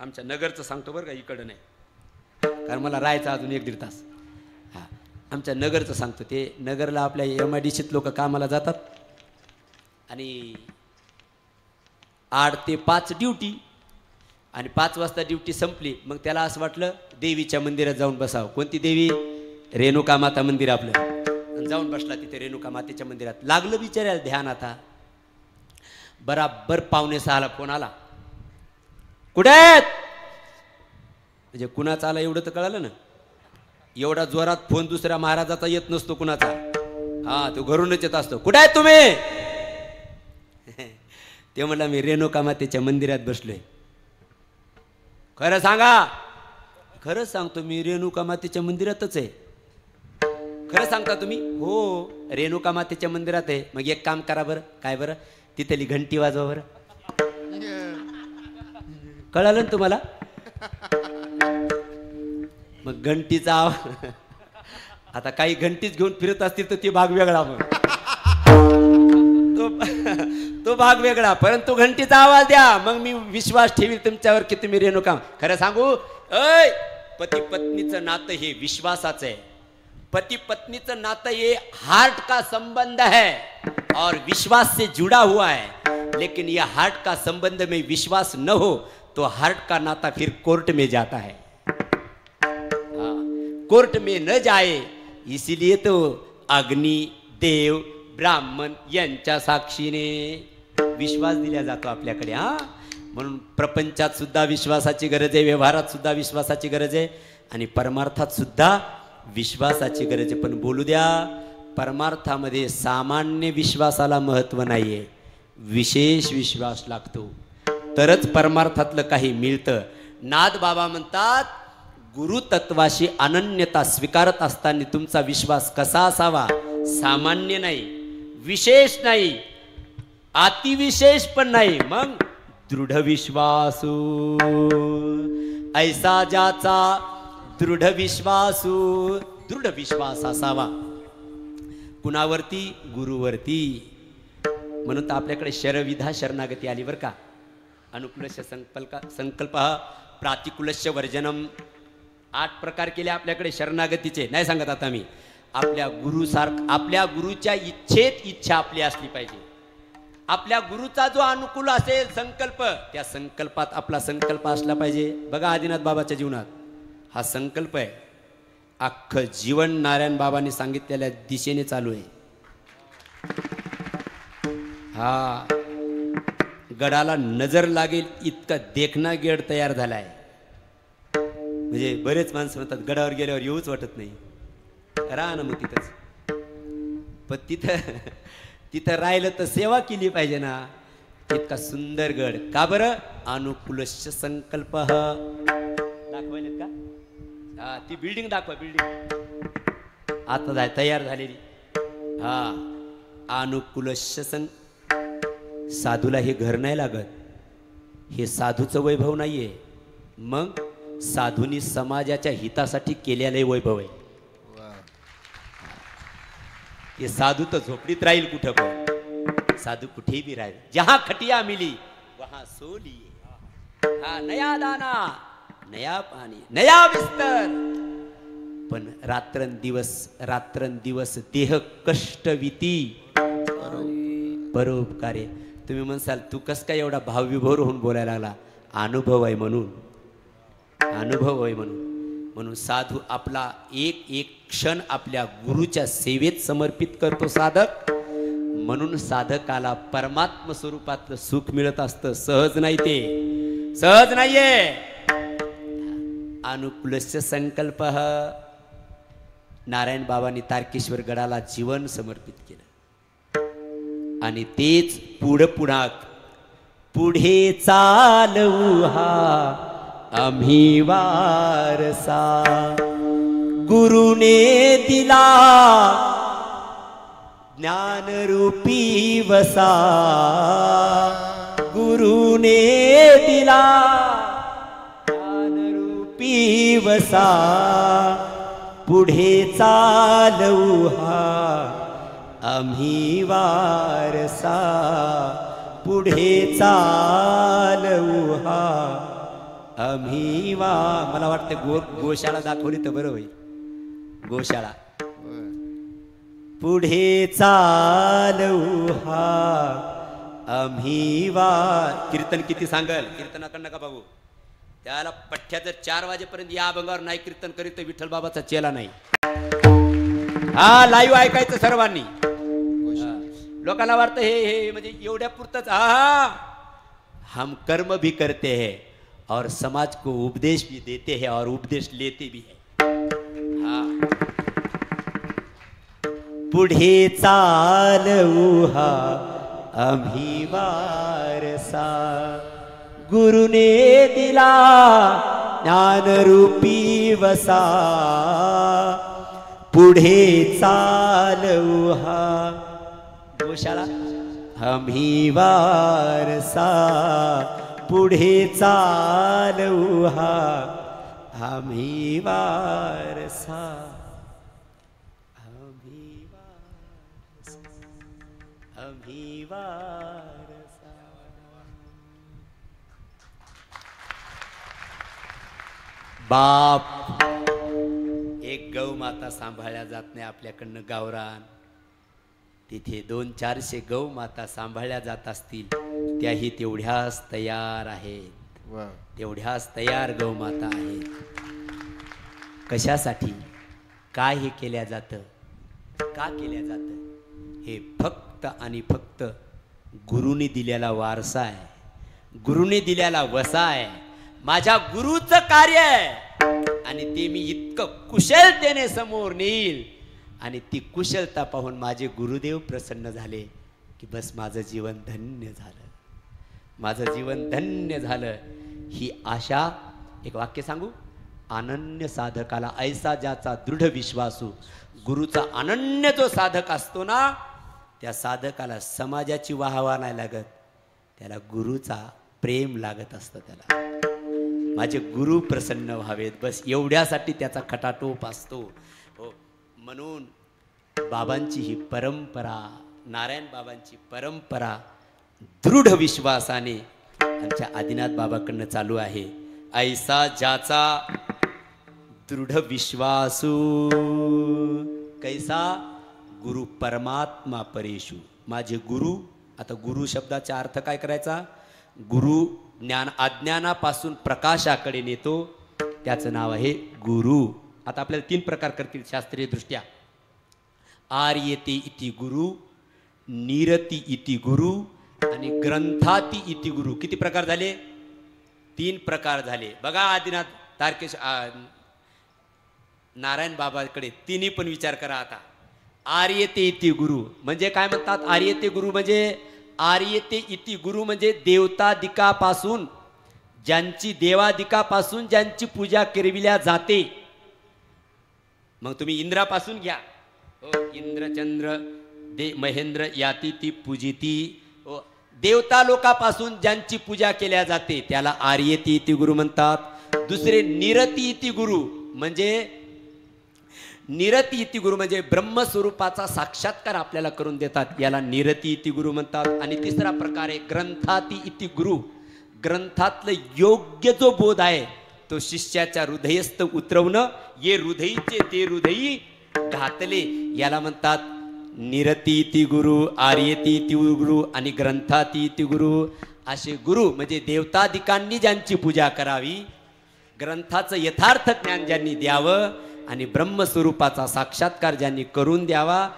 आमच्या नगरचं सांगतो बरं का, इकडं नाही कारण मला राहायचं अजून 1-1.5 तास. हां आमच्या नगरचं सांगतो. ते नगरला आपल्या MIDCत लोक कामाला जातात आणि 8 ते 5 ड्युटी. आणि 5 वाजता ड्युटी संपली. मग त्याला असं वाटलं देवीच्या मंदिरात जाऊन बसावं. कोणती देवी? रेणुका माता मंदिर आपलं. आणि जाऊन बसला तिथे रेणुका मातेच्या मंदिरात. लागलं बिचाऱ्याला ध्यान. आता बराबर 5:45 फोन आला. कुठे आहेत? म्हणजे कुणाचा आला एवढं तर कळालं ना. एवढा जोरात फोन दुसऱ्या महाराजाचा येत नसतो कुणाचा. हा, तो घरूनच येत असतो. कुठे आहेत तुम्ही? ते म्हणला मी रेणुका मातेच्या मंदिरात बसलोय. खरं सांगा. खरं सांगतो मी रेणुका मातेच्या मंदिरातच आहे. खरं सांगता तुम्ही? हो, रेणुका मातेच्या मंदिरात आहे. मग एक काम करा बरं. काय बरं? तिथली घंटी वाजवा बरं. कळालं ना तुम्हाला? मग घंटीचा आवाज. आता काही घंटीच घेऊन फिरत असतील तर ते भाग वेगळा. मग तो भाग वेगळा, परंतु घंटीचा आवाज द्या. मग मी विश्वास ठेवील तुमच्यावर की तुम्ही रेणुका. खरं सांगू, ऐ पती पत्नीचं नातं हे विश्वासाचं आहे. पति पत्नीचं नातं ये हार्ट का संबंध है और विश्वास से जुड़ा हुआ है. लेकिन ये हार्ट का संबंध में विश्वास न हो तो हार्ट का नाता फिर कोर्ट में जाता है. कोर्ट में न जाए इसीलिए तो अग्नि, देव, ब्राह्मण यांच्या साक्षीने विश्वास दिला जातो आपल्याकडे. हा, म्हणून प्रपंचात सुद्धा विश्वासाची गरज आहे, व्यवहारात सुद्धा विश्वासाची गरज आहे आणि परमार्थात सुद्धा विश्वासाची गरज आहे. पण बोलू द्या, परमार्थामध्ये सामान्य विश्वासाला महत्त्व नाहीये, विशेष विश्वास लागतो तरच परमार्थातलं काही मिळतं. नाद बाबा म्हणतात, गुरुतत्वाशी अनन्यता स्वीकारत असताना तुमचा विश्वास कसा असावा? सामान्य नाही, विशेष नाही, अतिविशेष पण नाही. मग दृढ विश्वासू ऐसा ज्याचा दृढ विश्वासू. दृढ विश्वास असावा कुणावरती? गुरुवरती. म्हणून तर आपल्याकडे शरविधा शरणागती आली बरं का. अनुकूलस्य संकल्प प्रातिकूलस्य वर्जनम. 8 प्रकार केले आपल्याकडे शरणागतीचे. नाही सांगत आता मी. आपल्या आपल्या गुरुच्या इच्छेत इच्छा आपली असली पाहिजे. आपल्या गुरुचा जो अनुकूल असेल संकल्प, त्या संकल्पात आपला संकल्प असला पाहिजे. बघा आदिनाथ बाबाच्या जीवनात हा संकल्प आहे. अख्खं जीवन नारायण बाबांनी सांगितलेल्या दिशेने चालू आहे. हा, गडाला नजर लागेल इतका देखना गेड तयार झालाय. म्हणजे बरेच माणसं म्हणतात गडावर गेल्यावर येऊच वाटत नाही. राहा ना मग तिथंच. पण तिथं राहिलं तर सेवा केली पाहिजे ना. इतका सुंदर गड. का बरं? अनुकूलस्य संकल्प. दाखवायलेत का? हा, ती बिल्डिंग दाखवा. बिल्डिंग आता तयार झालेली. हा, अनुकूलस्य साधूला हे घर नाही लागत. हे साधूचं वैभव नाहीये. मग साधूनी समाजाच्या हितासाठी केलेले वैभव आहे. हे साधू तर झोपडीत राहील कुठं पण. साधू कुठेही बी राहील. जहां खटिया मिली वहां सो लिए. हा, नया दाना, नया पाणी, नया बिस्तर. पण रात्रंदिवस देह कष्टविती परोपकारे. तुम्ही म्हणसाल तू कस काय एवढा भावविभोर होऊन बोलायला लागला? अनुभव आहे म्हणून. अनुभव आहे म्हणून साधू आपला एक क्षण आपल्या गुरुच्या सेवेत समर्पित करतो साधक. म्हणून साधकाला परमात्म स्वरूपातलं सुख मिळत असतं. सहज नाही, ते सहज नाहीये. अनुकूलस्य संकल्प. नारायण बाबांनी तारकेश्वर गडाला जीवन समर्पित केलं आणि तेच पुढे चालू हा आम्ही वारसा. गुरुने दिला ज्ञानरूपी वसा. गुरुने दिला ज्ञानरूपी वसा. पुढे चालू हा आम्ही वारसा. पुढे चालू हा आम्ही मला वाटतं गोशाळा दाखवली तर बरं होईल. गोशाळा. पुढे चालू हा आम्ही कीर्तन किती सांगल? कीर्तनाकडं नका बघू. त्याला पठ्ठ्या जर 4 वाजेपर्यंत या अभंगावर नाही कीर्तन करीत तर विठ्ठल बाबाचा चेला नाही. हा लाईव्ह ऐकायचं सर्वांनी. लोकांना वाटतं हे म्हणजे एवढ्या पुरतच. हा हम कर्म भी करते हैं और समाज को उपदेश भी देते हैं और उपदेश लेते भी है. हा पुढे चालू हा आम्ही वारसा गुरुने दिला ज्ञानरूपी वसा. पुढे चालू हा गोशाळा आम्ही वारसा. पुढे चालू हा आम्ही वारसा. आम्ही वारसा. आम्ही वारसा. बाप एक गौ माता सांभाळल्या जात नाही आपल्याकडनं गावरान. तिथे 200-400 गौ माता सांभाळल्या जात असतील त्याही तेवढ्याच तयार आहेत. तेवढ्याच तयार गौ माता आहेत. कशासाठी काय हे केल्या जातं, का केल्या जातं, हे फक्त आणि फक्त गुरुने दिलेला वारसा आहे. गुरुने दिलेला वसा आहे. माझ्या गुरुचं कार्य आहे आणि ते मी इतकं कुशलतेने समोर नेईल आणि ती कुशलता पाहून माझे गुरुदेव प्रसन्न झाले की बस माझं जीवन धन्य झालं. माझं जीवन धन्य झालं. ही आशा. एक वाक्य सांगू. अनन्य साधकाला ऐसा ज्याचा दृढ विश्वासू. गुरुचा अनन्य जो साधक असतो ना त्या साधकाला समाजाची वाहवा नाही लागत, त्याला गुरुचा प्रेम लागत असतं. त्याला माझे गुरु प्रसन्न व्हावेत बस एवढ्यासाठी त्याचा खटाटोप असतो. हो म्हणून बाबांची ही परंपरा, नारायण बाबांची परंपरा दृढ विश्वासाने आमच्या आदिनाथ बाबाकडनं चालू आहे. ऐसा ज्याचा दृढ विश्वासू कैसा गुरु परमात्मा परेशू. माझे गुरु. आता गुरु शब्दाचा अर्थ काय करायचा. गुरु ज्ञान अज्ञानापासून प्रकाशाकडे नेतो त्याचं नाव आहे गुरु. आता आपल्याला 3 प्रकार करतील शास्त्रीय दृष्ट्या. आर्यते इति गुरु, निरती इति गुरु आणि ग्रंथाती इति गुरु. किती प्रकार झाले. 3 प्रकार झाले. बघा आदिनाथ तारकेश नारायण बाबाकडे तिन्ही पण विचार करा. आता आर्यते इति गुरु म्हणजे काय म्हणतात. आर्यते गुरु म्हणजे आर्यते इति गुरु म्हणजे देवतादिकापासून ज्यांची देवादिकापासून ज्यांची पूजा करविल्या जाते. मग तुम्ही इंद्रापासून घ्या. हो इंद्र चंद्र दे महेंद्र याती ती पूजिती. हो देवता लोकापासून ज्यांची पूजा केल्या जाते त्याला आर्यती इति गुरु म्हणतात. दुसरे निरती इति गुरु म्हणजे निरती इति गुरु म्हणजे ब्रह्मस्वरूपाचा साक्षात्कार आपल्याला करून देतात, याला निरती इति गुरु म्हणतात. आणि तिसरा प्रकार आहे ग्रंथाती इति गुरु. ग्रंथातलं योग्य जो बोध आहे तो शिष्याच्या हृदयस्थ उतरवणं. ये हृदयीचे ते हृदयी घातले याला म्हणतात निरती इति गुरु, आर्यती इति गुरु आणि ग्रंथाती इति गुरु. असे गुरु म्हणजे देवतादिकांनी ज्यांची पूजा करावी, ग्रंथाचं यथार्थ ज्ञान ज्यांनी द्यावं आणि ब्रह्मस्वरूपाचा साक्षात्कार ज्यांनी करून द्यावा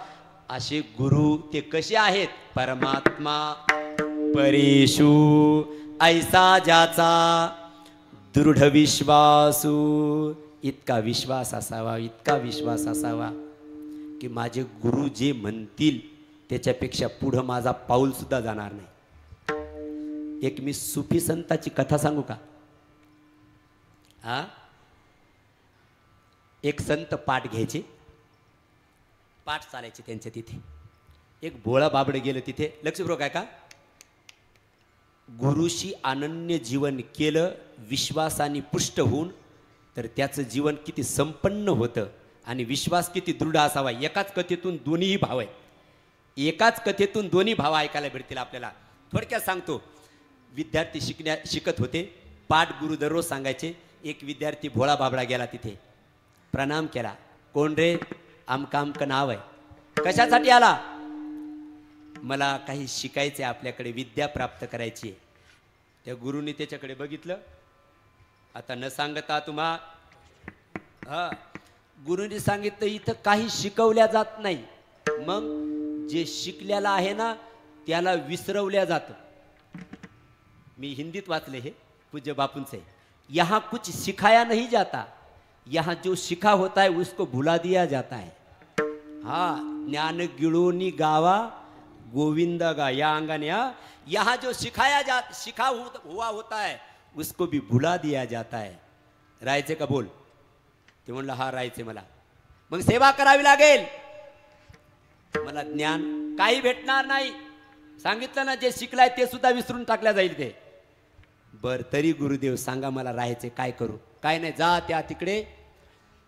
असे गुरु. ते कसे आहेत. परमात्मा परेशू. ऐसा ज्याचा दृढ विश्वासू. इतका विश्वास असावा, इतका विश्वास असावा की माझे गुरु जे म्हणतील त्याच्यापेक्षा पुढं माझा पाऊल सुद्धा जाणार नाही. एक मी सुफी संताची कथा सांगू का. एक संत पाठ घ्यायचे, पाठ चालायचे त्यांच्या तिथे. एक भोळा बाबड गेलं तिथे. लक्षपूर्वक आहे का. गुरुशी अनन्य जीवन केलं विश्वासाने पुष्ट होऊन तर त्याचं जीवन किती संपन्न होतं आणि विश्वास किती दृढ असावा. एकाच कथेतून दोन्हीही भाव आहेत. एकाच कथेतून दोन्ही भाव ऐकायला भेटतील आपल्याला. थोडक्यात सांगतो. विद्यार्थी शिकत होते. पाठ गुरु दररोज सांगायचे. एक विद्यार्थी भोळा बाबडा गेला तिथे, प्रणाम केला. कोण रे. आमका आमकं नाव आहे. कशासाठी आला. मला काही शिकायचे, आपल्याकडे विद्या प्राप्त करायची. त्या गुरुने त्याच्याकडे बघितलं. आता न सांगता तुम्हा हा गुरुनी सांगितलं इथं काही शिकवल्या जात नाही, मग जे शिकलेला आहे ना त्याला विसरवल्या जातं. मी हिंदीत वाचले हे पूज्य बापूंचे. यहाँ कुछ सिखाया नहीं जाता, यहाँ जो सिखा होता है उसको भुला दिया जाता है. हा ज्ञान गिळोनी गावा गोविंदा गा या अंगाने. यहाँ जो सिखा हुआ होता है उसको भी भुला दिया जाता है. राहायचे का बोल? ते म्हणलं हा राहायचे मला. मग सेवा करावी लागेल. मला ज्ञान काही भेटणार नाही. सांगितलं ना जे शिकलाय ते सुद्धा विसरून टाकल्या जाईल ते. बर तरी गुरुदेव सांगा मला राहायचे काय करू? काय नाही, जा त्या तिकडे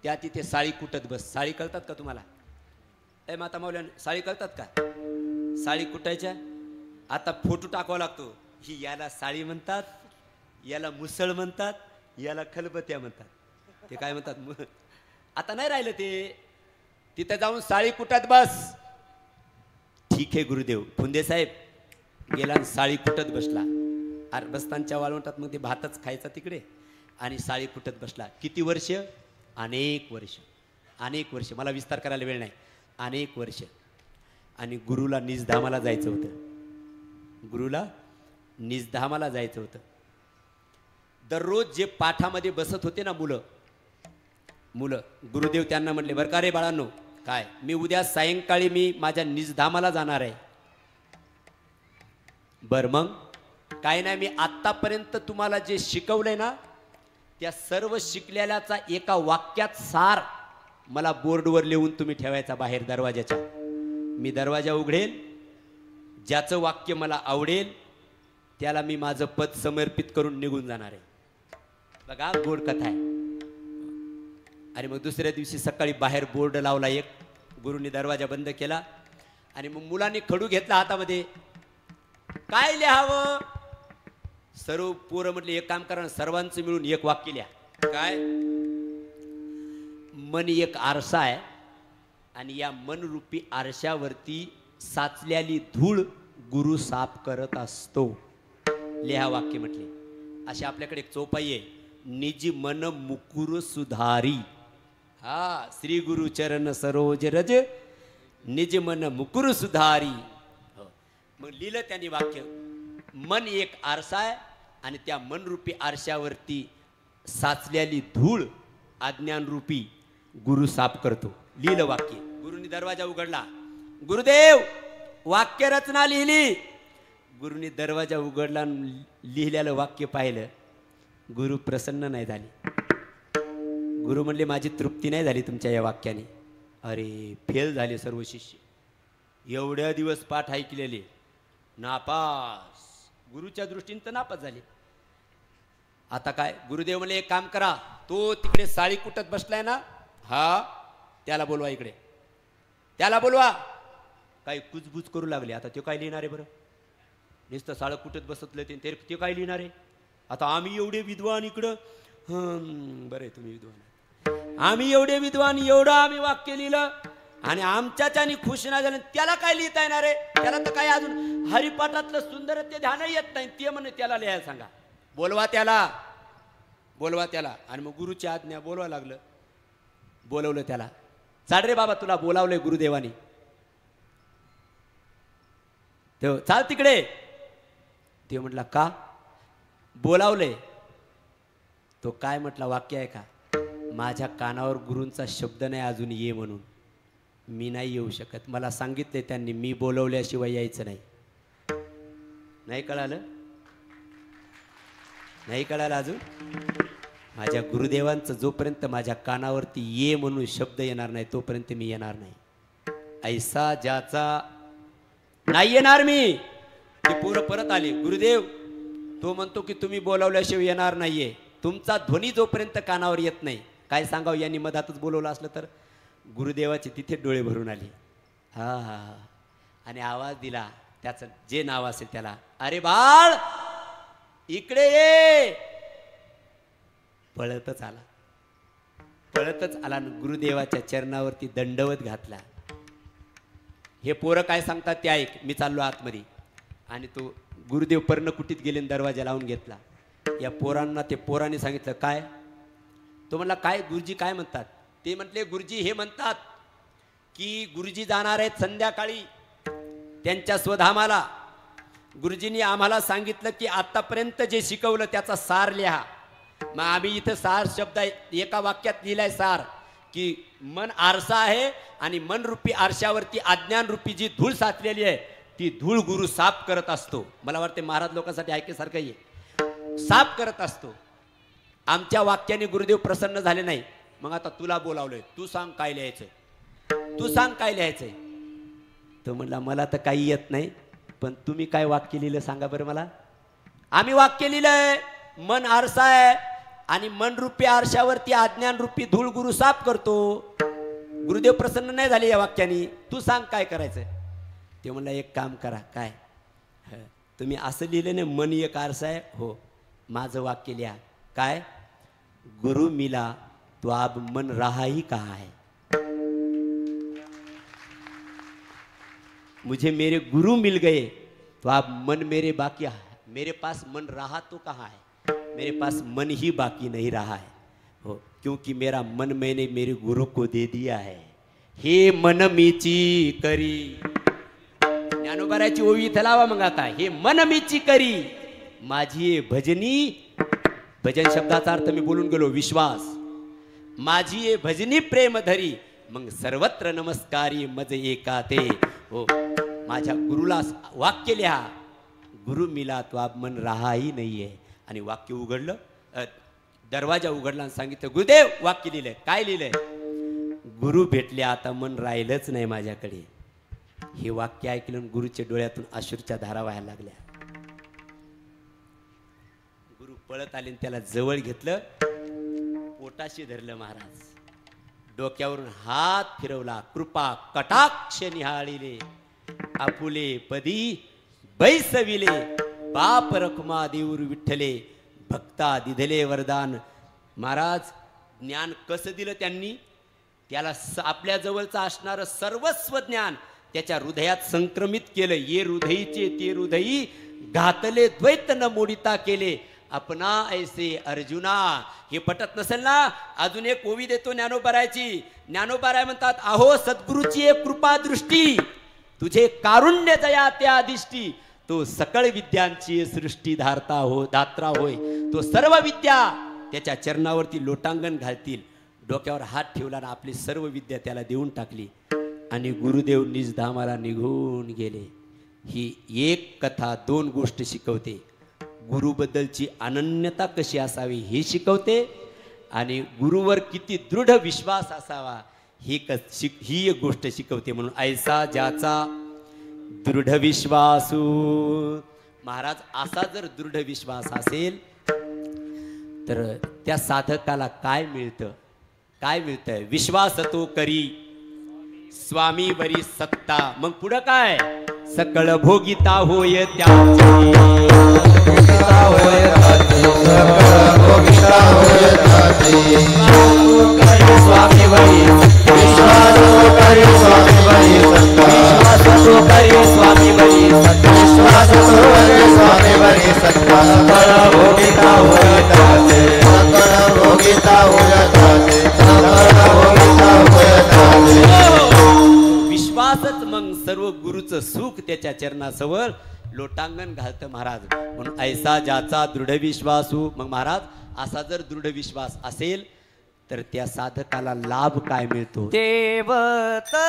त्या तिथे साळी कुटत बस. साळी कळतात का तुम्हाला? ए माता माऊल्या साळी कळतात का? साळी कुटायच्या. आता फोटो टाकावा लागतो. ही याला साळी म्हणतात, याला मुसळ म्हणतात, याला खलबत्या म्हणतात. ते काय म्हणतात आता नाही राहिलं ते. तिथे जाऊन साळी कुटत बस. ठीक आहे गुरुदेव. फुंदे साहेब गेला आणि साळी कुटत बसला. बसतांच्या वाळवंटात मग ते भातच खायचा तिकडे आणि साळी कुटत बसला. किती वर्ष? अनेक वर्ष. अनेक वर्ष. मला विस्तार करायला वेळ नाही. अनेक वर्ष. आणि गुरुला निजधामाला जायचं होतं. गुरुला निजधामाला जायचं होतं. दररोज जे पाठामध्ये बसत होते ना मुलं गुरुदेव त्यांना म्हटले बरं का रे बाळांनो, काय मी उद्या सायंकाळी मी माझ्या निजधामाला जाणार आहे. बर मग काय नाही, मी आत्तापर्यंत तुम्हाला जे शिकवलंय ना त्या सर्व शिकलेल्याचा एका वाक्यात सार मला बोर्डवर लिहून तुम्ही ठेवायचा बाहेर दरवाजाच्या. मी दरवाजा उघडेल, ज्याचं वाक्य मला आवडेल त्याला मी माझं पद समर्पित करून निघून जाणार आहे. बघा गोड कथा आहे. आणि मग दुसऱ्या दिवशी सकाळी बाहेर बोर्ड लावला एक. गुरुनी दरवाजा बंद केला आणि मग मुलांनी खडू घेतला हातामध्ये. काय लिहावं? सर्व पोरं म्हटले एक काम करा, सर्वांचं मिळून एक वाक्य लिहा. काय? मन एक आरसा आहे आणि या मनरूपी आरशावरती साचलेली धूळ गुरु साफ करत असतो. लिहा वाक्य म्हटले. अशी आपल्याकडे एक चौपाई आहे. निज मन मुकुर सुधारी. हा श्री गुरु चरण सरोज रज निज मन मुकुर सुधारी. मग लिहिलं त्यांनी वाक्य. मन एक आरसा आहे आणि त्या मनरूपी आरशावरती साचलेली धूळ अज्ञानरूपी गुरु साफ करतो. लिहिलं वाक्य. गुरुनी दरवाजा उघडला. गुरुदेव वाक्य रचना लिहिली. गुरुनी दरवाजा उघडला, लिहिलेलं वाक्य पाहिलं. गुरु प्रसन्न नाही झाले. गुरु म्हणले माझी तृप्ती नाही झाली तुमच्या या वाक्याने. अरे फेल झाले सर्व शिष्य. एवढ्या दिवस पाठ ऐकलेले नापास. गुरुच्या दृष्टीने तर नापास झाले. आता काय? गुरुदेव म्हणले एक काम करा, तो तिकडे साळी कुटत बसलाय ना, हा त्याला बोलवा इकडे. त्याला बोलवा. काही कुजबुज करू लागले. आता ते काय लिहिणार आहे बरं? नुसतं साळं कुटत बसतलं ते काय लिहिणार आहे? आता आम्ही एवढे विद्वान इकडं. बरं आहे तुम्ही विद्वान. आम्ही एवढे विद्वान, एवढं आम्ही वाक्य लिहिलं आणि आमच्याच्यानी खुश नाही झालं. त्याला काय लिहिता येणार आहे? त्याला तर काय अजून हरिपाठातलं सुंदर ते ध्यान येत नाही. ते म्हणे त्याला लिहायला सांगा. बोलवा त्याला. बोलवा त्याला. आणि मग गुरुची आज्ञा बोलवा लागलं. बोलवलं त्याला. चाल रे बाबा तुला बोलावलंय गुरुदेवानी. तो चाल तिकडे. ते म्हटला का बोलावलंय? तो काय म्हटला वाक्य आहे का? माझ्या कानावर गुरूंचा शब्द नाही अजून ये म्हणून. मी नाही येऊ शकत. मला सांगितले त्यांनी मी बोलवल्याशिवाय यायचं नाही. नाही कळालं? नाही कळालं अजून? माझ्या गुरुदेवांचं जोपर्यंत माझ्या कानावरती ये म्हणून शब्द येणार नाही तोपर्यंत मी येणार नाही. ऐसा ज्याचा नाही येणार मी. ते पोरं परत आले. गुरुदेव तो म्हणतो की तुम्ही बोलावल्याशिवाय येणार नाहीये. तुमचा ध्वनी जोपर्यंत कानावर येत नाही. काय सांगावं, यांनी मधातच बोलवलं असलं तर. गुरुदेवाचे तिथे डोळे भरून आले. हा हा. आणि आवाज दिला त्याचं जे नाव असेल त्याला. अरे बाळ इकडे ये. पळतच आला. पळतच आला. गुरुदेवाच्या चरणावरती दंडवत घातला. हे पोरं काय सांगतात ते ऐक. मी चाललो आतमध्ये. आणि तो गुरुदेव पर्णकुटीत गेले, दरवाजा लावून घेतला. या पोरांना ते पोरांनी सांगितलं काय? तो म्हणला काय गुरुजी काय म्हणतात? ते म्हटले गुरुजी हे म्हणतात की गुरुजी जाणार आहेत संध्याकाळी त्यांच्या स्वधामाला. गुरुजींनी आम्हाला सांगितलं की आतापर्यंत जे शिकवलं त्याचा सार लिहा. मग आम्ही इथं सार शब्द एका वाक्यात लिहिलाय सार, की मन आरसा आहे आणि मनरूपी आरशावरती अज्ञानरूपी जी धूळ साचलेली आहे ती धूळ गुरु साफ करत असतो. मला वाटते महाराज लोकांसाठी ऐकेसारखं आहे, साफ करत असतो. आमच्या वाक्याने गुरुदेव प्रसन्न झाले नाही. मग आता तुला बोलावलंय, तू सांग काय लिहायचंय, तू सांग काय लिहायचंय. तो म्हणला मला तर काही येत नाही, पण तुम्ही काय वाक्य लिहिलं सांगा बरं मला. आम्ही वाक्य लिहिलंय मन आरसा आहे आणि मनरूपी आरशावरती अज्ञानरूपी धूळ गुरु साफ करतो. गुरुदेव प्रसन्न नाही झाले या वाक्याने, तू सांग काय करायचंय. ते म्हणला एक काम करा. काय? तुम्ही असं लिहिलं ना मन एक आरसा आहे. हो, माझं वाक्य लिहा. काय? गुरु मिला तो अब मन रहा ही कहाँ है. मुझे मेरे गुरु मिल गए तो अब मन मेरे बाकी है. मेरे पास मन रहा तो कहाँ है? मेरे पास मन ही बाकी नहीं रहा है. हो, क्योंकि मेरा मन मैंने मेरे गुरु को दे दिया है. हे मन मीची करी. ज्ञानोबाराची ओवी इथं लावा मग आता. हे मन मीची करी माझी भजनी. भजन शब्दाचा अर्थ मी बोलून गेलो विश्वास. माझी भजनी प्रेम धरी मग सर्वत्र नमस्कारी मज एका ते. हो, माझ्या गुरुला वाक्य लिहा. गुरु मिला तो अब मन राहाही नाही आहे. आणि वाक्य उघडलं, दरवाजा उघडला आणि सांगितलं गुरुदेव वाक्य लिहिलंय. काय लिहिलंय? गुरु भेटले आता मन राहिलंच नाही माझ्याकडे. हे वाक्य ऐकलं गुरुच्या डोळ्यातून अश्रूच्या धारा व्हायला लागल्या. गुरु पळत आले त्याला जवळ घेतलं, पोटाशी धरलं महाराज. डोक्यावरून हात फिरवला. कृपा कटाक्ष निहाळिले आपुले पदी बैसविले. बाप रखमा देऊर विठ्ठले भक्ता दिधले वरदान. महाराज ज्ञान कसं दिलं त्यांनी? त्याला आपल्या जवळचं असणारं सर्वस्व ज्ञान त्याच्या हृदयात संक्रमित केलं. ये हृदयीचे ते हृदयी घातले द्वैत न मोडिता केले अपना ऐसे अर्जुना. हे पटत नसेल ना, अजून एक ओवी देतो ज्ञानोबारायची. ज्ञानोबाराय म्हणतात अहो सद्गुरूची एक कृपा दृष्टी तुझे कारुण्य दया त्या दिष्टी. तो सकळ विद्यांची सृष्टी धारता हो दात्रा होय. तो सर्व विद्या त्याच्या चरणावरती लोटांगण घालतील. डोक्यावर हात ठेवला ना आपली सर्व विद्या त्याला देऊन टाकली आणि गुरुदेव निजधामाला निघून गेले. ही एक कथा दोन गोष्ट शिकवते. गुरुबद्दलची अनन्यता कशी असावी हे शिकवते आणि गुरुवर किती दृढ विश्वास असावा ही एक गोष्ट शिकवते. म्हणून ऐसा ज्याचा दृढ विश्वासू. महाराज असा जर दृढ विश्वास असेल तर त्या साधकाला काय मिळतं? काय मिळतंय? विश्वास तो करी स्वामी वरी सत्ता. मग पुढं काय? सकळ भोगिता होय त्याची. स्वामी वरी विश्वास तो करी स्वामी वरी सत्ता. विश्वास तो करी स्वामी वरी सत्ता. विश्वास तो करी स्वामी वरी सत्ता. सकळ भोगिता होय त्याची. सकळ भोगिता होय त्याची. सकळ भोगिता होय त्याची. विश्वासच मग सर्व गुरुचं सुख त्याच्या चरणासवर लोटांगण घालतं महाराज. म्हणून ऐसा ज्याचा दृढ विश्वासू. मग महाराज असा जर दृढ विश्वास असेल तर त्या साधकाला लाभ काय मिळतो? देवतयाचा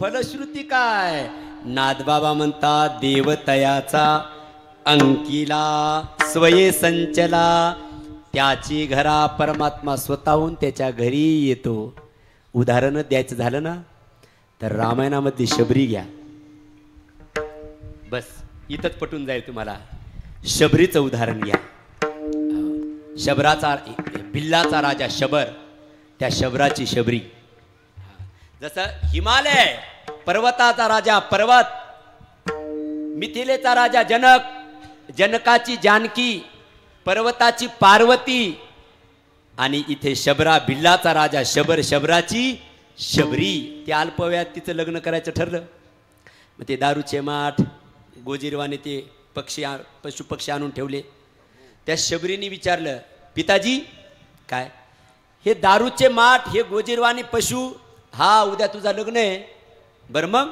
फलश्रुती काय? नादबाबा म्हणतात देवतयाचा अंकिला स्वये संचला, त्याची घरा परमात्मा स्वतःहून त्याच्या घरी येतो. उदाहरण द्यायचं झालं ना तर रामायणामध्ये शबरी घ्या, बस इथंच पटून जाईल तुम्हाला. शबरीचं उदाहरण घ्या. शबराचा भिल्लाचा राजा शबर, त्या शबराची शबरी. जसं हिमालय पर्वताचा राजा पर्वत, मिथिलेचा राजा जनक, जनकाची जानकी, पर्वताची पार्वती, आणि इथे शबरा भिल्लाचा राजा शबर, शबराची शबरी. त्या अल्पवयात तिचं लग्न करायचं ठरलं. मग ते दारूचे माठ गोजीरवाने ते पशु पक्षी आणून ठेवले. त्या शबरीने विचारलं, पिताजी काय हे दारूचे माठ, हे गोजीरवाणी पशु, हा उद्या तुझा लग्न आहे, बरं मग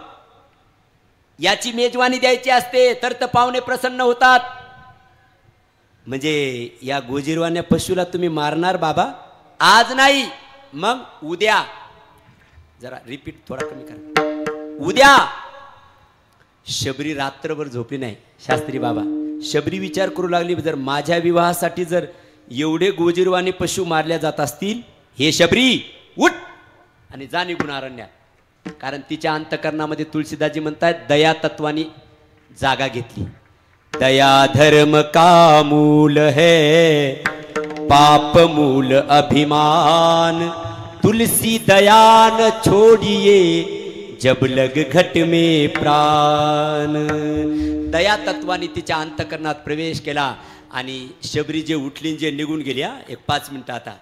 याची मेजवानी द्यायची असते तर पाहुणे प्रसन्न होतात. म्हणजे या गोजीरवाण्या पशुला तुम्ही मारणार बाबा? आज नाही, मग उद्या. जरा रिपीट थोडा कमी करा. उद्या. शबरी रात्रभर झोपली नाही. शास्त्री बाबा, शबरी विचार करू लागली, जर माझ्या विवाहासाठी जर एवढे गोजीरवाणी पशु मारल्या जात असतील, हे शबरी उठ आणि जा निघून अरण्यात. कारण तिच्या अंतकरणामध्ये तुळशीदाजी म्हणतात दया तत्वानी जागा घेतली. दया धर्म का मूल है, पाप मूल अभिमान, तुलसी दयान छोड़िए जब लग घट में प्राण. दया तत्वानी तिच्या अंतकरणात प्रवेश केला आणि शबरी जे उठली, जे निघून गेली, एक 5 मिनिटं आता,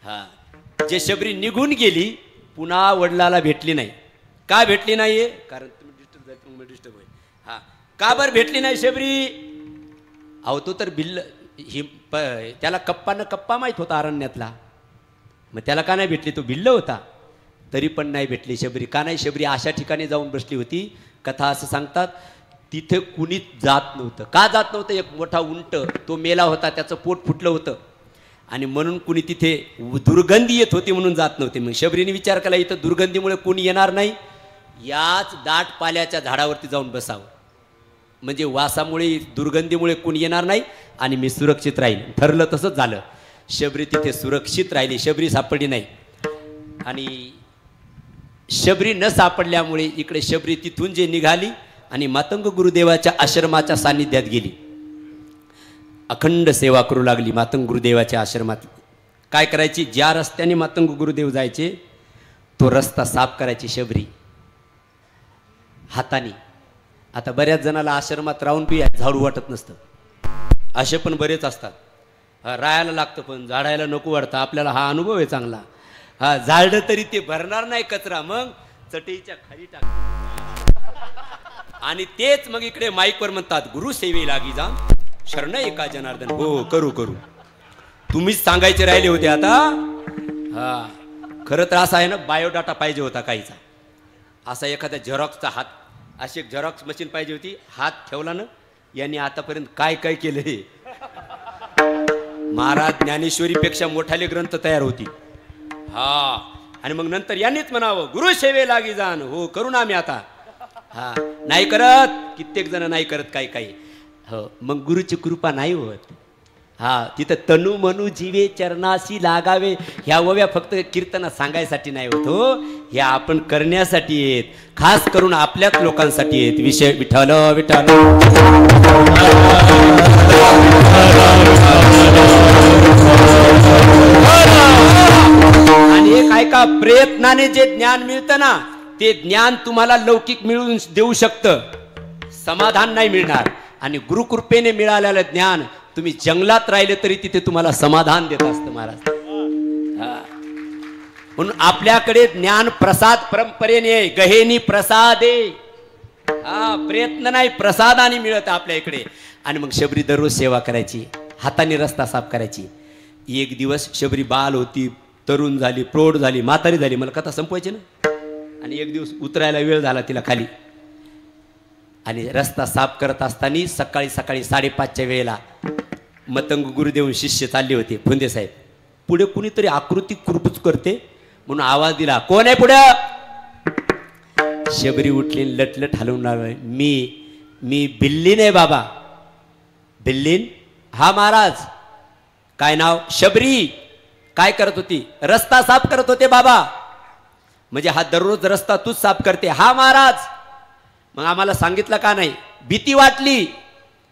हा जे शबरी निघून गेली पुन्हा वडिलाला भेटली नाही. का भेटली नाहीये? कारण तुम्ही डिस्टर्ब होईल. हा का बरं भेटली नाही शबरी? अहो तो तर भिल्ल त्याला कप्पा माहीत होता अरण्यातला, मग त्याला का नाही भेटली? तो भिल्ल होता, तरी पण नाही भेटली शबरी. का नाही? शबरी अशा ठिकाणी जाऊन बसली होती, कथा असं सांगतात, तिथे कुणीच जात नव्हतं. का जात नव्हतं? एक मोठा उंट तो मेला होता, त्याचं पोट फुटलं होतं आणि म्हणून कुणी तिथे दुर्गंधी येत होती म्हणून जात नव्हते. मग शबरीने विचार केला, इथं दुर्गंधीमुळे कोणी येणार नाही, याच दाट पाल्याच्या झाडावरती जाऊन बसावं, म्हणजे वासामुळे दुर्गंधीमुळे कोणी येणार नाही आणि मी सुरक्षित राहील. ठरलं, तसंच झालं. शबरी तिथे सुरक्षित राहिली. शबरी सापडली नाही आणि शबरी न सापडल्यामुळे इकडे शबरी तिथून जे निघाली आणि मातंग गुरुदेवाच्या आश्रमाच्या सान्निध्यात गेली. अखंड सेवा करू लागली मातंग गुरुदेवाच्या आश्रमात. काय करायची? ज्या रस्त्याने मातंग गुरुदेव जायचे तो रस्ता साफ करायची शबरी हाताने. आता बऱ्याच जणाला आश्रमात राहून बी झाडू वाटत नसतं, असे पण बरेच असतात. राहायला लागतं पण झाडायला नको वाटतं. आपल्याला हा अनुभव आहे चांगला. हा झाडलं तरी ते भरणार नाही कचरा, मग चटईच्या खाली टाक. आणि तेच मग इकडे माईकवर म्हणतात, गुरु सेवे लागी जा शरण एका जनार्दन. हो करू करू, तुम्हीच सांगायचे राहिले होते आता. हा खरं तर असं आहे ना, बायोडाटा पाहिजे होता काहीचा. असा एखाद्या झेरॉक्सचा हात, अशी एक झेरॉक्स मशीन पाहिजे होती. हात ठेवला ना, यांनी आतापर्यंत काय काय केलं हे. महाराज ज्ञानेश्वरीपेक्षा मोठाले ग्रंथ तयार होती. हा आणि मग नंतर यांनीच म्हणावं, गुरु सेवे लागी जाण. हो करू ना आम्ही आता. हा नाही करत, कित्येक जण नाही करत काही काही. हो मग गुरुची कृपा नाही होत. हा तिथं तनु मनु जीवे चरणाशी लागावे, ह्या ओव्या फक्त कीर्तना सांगायसाठी नाही होत हो, ह्या आपण करण्यासाठी आहेत. खास करून आपल्याच लोकांसाठी आहेत. विषय विठ्ठल विठ्ठल. आणि एक ऐका, प्रयत्नाने जे ज्ञान मिळतं ना, ते ज्ञान तुम्हाला लौकिक मिळून देऊ शकतं, समाधान नाही मिळणार. आणि गुरुकृपेने मिळालेलं ज्ञान तुम्ही जंगलात राहिले तरी तिथे तुम्हाला समाधान देत असतं महाराज. म्हणून आपल्याकडे ज्ञान प्रसाद परंपरेने गहेनी प्रसादे. हा प्रयत्न नाही, प्रसादाने मिळत आपल्या इकडे. आणि मग शबरी दररोज सेवा करायची, हाताने रस्ता साफ करायची. एक दिवस शबरी बाल होती, तरुण झाली, प्रौढ झाली, म्हातारी झाली. मला कथा संपवायची ना. आणि एक दिवस उतरायला वेळ झाला तिला खाली. आणि रस्ता साफ करत असताना सकाळी 5:30च्या वेळेला मतंग गुरुदेव शिष्य चालले होते. फुंदे साहेब पुढे कुणीतरी आकृती कुरबुच करते म्हणून आवाज दिला, कोण आहे पुढे? शबरी उठली लटलट हलवून लागली. मी भिल्लीन आहे बाबा. भिल्लीन? हा महाराज. काय नाव? शबरी. काय करत होती? रस्ता साफ करत होते बाबा. म्हणजे हा दररोज रस्ता तूच साफ करते? हा महाराज. मग आम्हाला सांगितलं का नाही? भीती वाटली.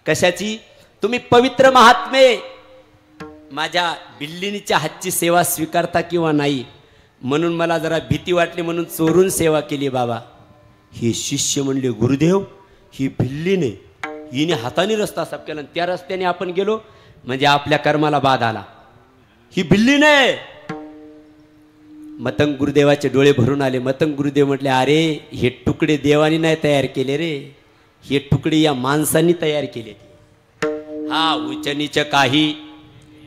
कशाची? तुम्ही पवित्र महात्मे माझ्या बिल्लिनीच्या हातची सेवा स्वीकारता किंवा नाही, म्हणून मला जरा भीती वाटली, म्हणून चोरून सेवा केली बाबा. हे शिष्य म्हणले, गुरुदेव ही भिल्लीने, हिने हाताने रस्ता साफ केला, त्या रस्त्याने आपण गेलो म्हणजे आपल्या कर्माला बाध आला. ही भिल्लीने. मतंग गुरुदेवाचे डोळे भरून आले. मतंग गुरुदेव म्हटले, अरे हे तुकडे देवानी नाही तयार केले रे, हे तुकडे या माणसांनी तयार केले. हा उच्च नीच काही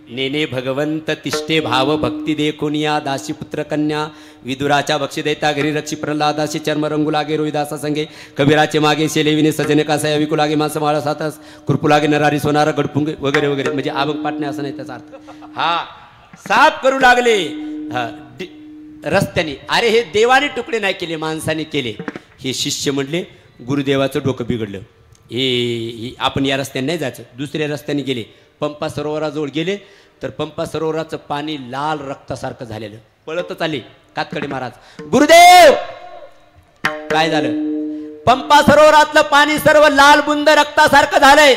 नेने भगवंत तिष्ठे भाव भक्ती देखुनिया दासी पुत्र कन्या विदुराच्या बक्षी देता घरी रक्षी प्रल्हादासी चर्म रंगू लागे रोहिदासा संगे कबीराचे मागे सेलेविने सजने कासा विकू लागे माणस माळा सातस कृपू लागे नरारी सोनारा गडपुंगे वगैरे वगैरे. म्हणजे आबक पाटणे असं नाही त्याचा अर्थ. हा साफ करू लागले रस्त्याने. अरे हे देवाने तुकडे नाही केले, माणसाने केले. हे शिष्य म्हणले, गुरुदेवाचं डोकं बिघडलं, हे आपण या रस्त्याने नाही जायचं. दुसऱ्या रस्त्याने गेले. पंपा सरोवराजवळ गेले तर पंपा सरोवराचं पाणी लाल रक्तासारखं झालेलं. पळतच आले कातकडे महाराज. गुरुदेव काय झालं? पंपा सरोवरातलं पाणी सर्व लाल बुंद रक्तासारखं झालंय.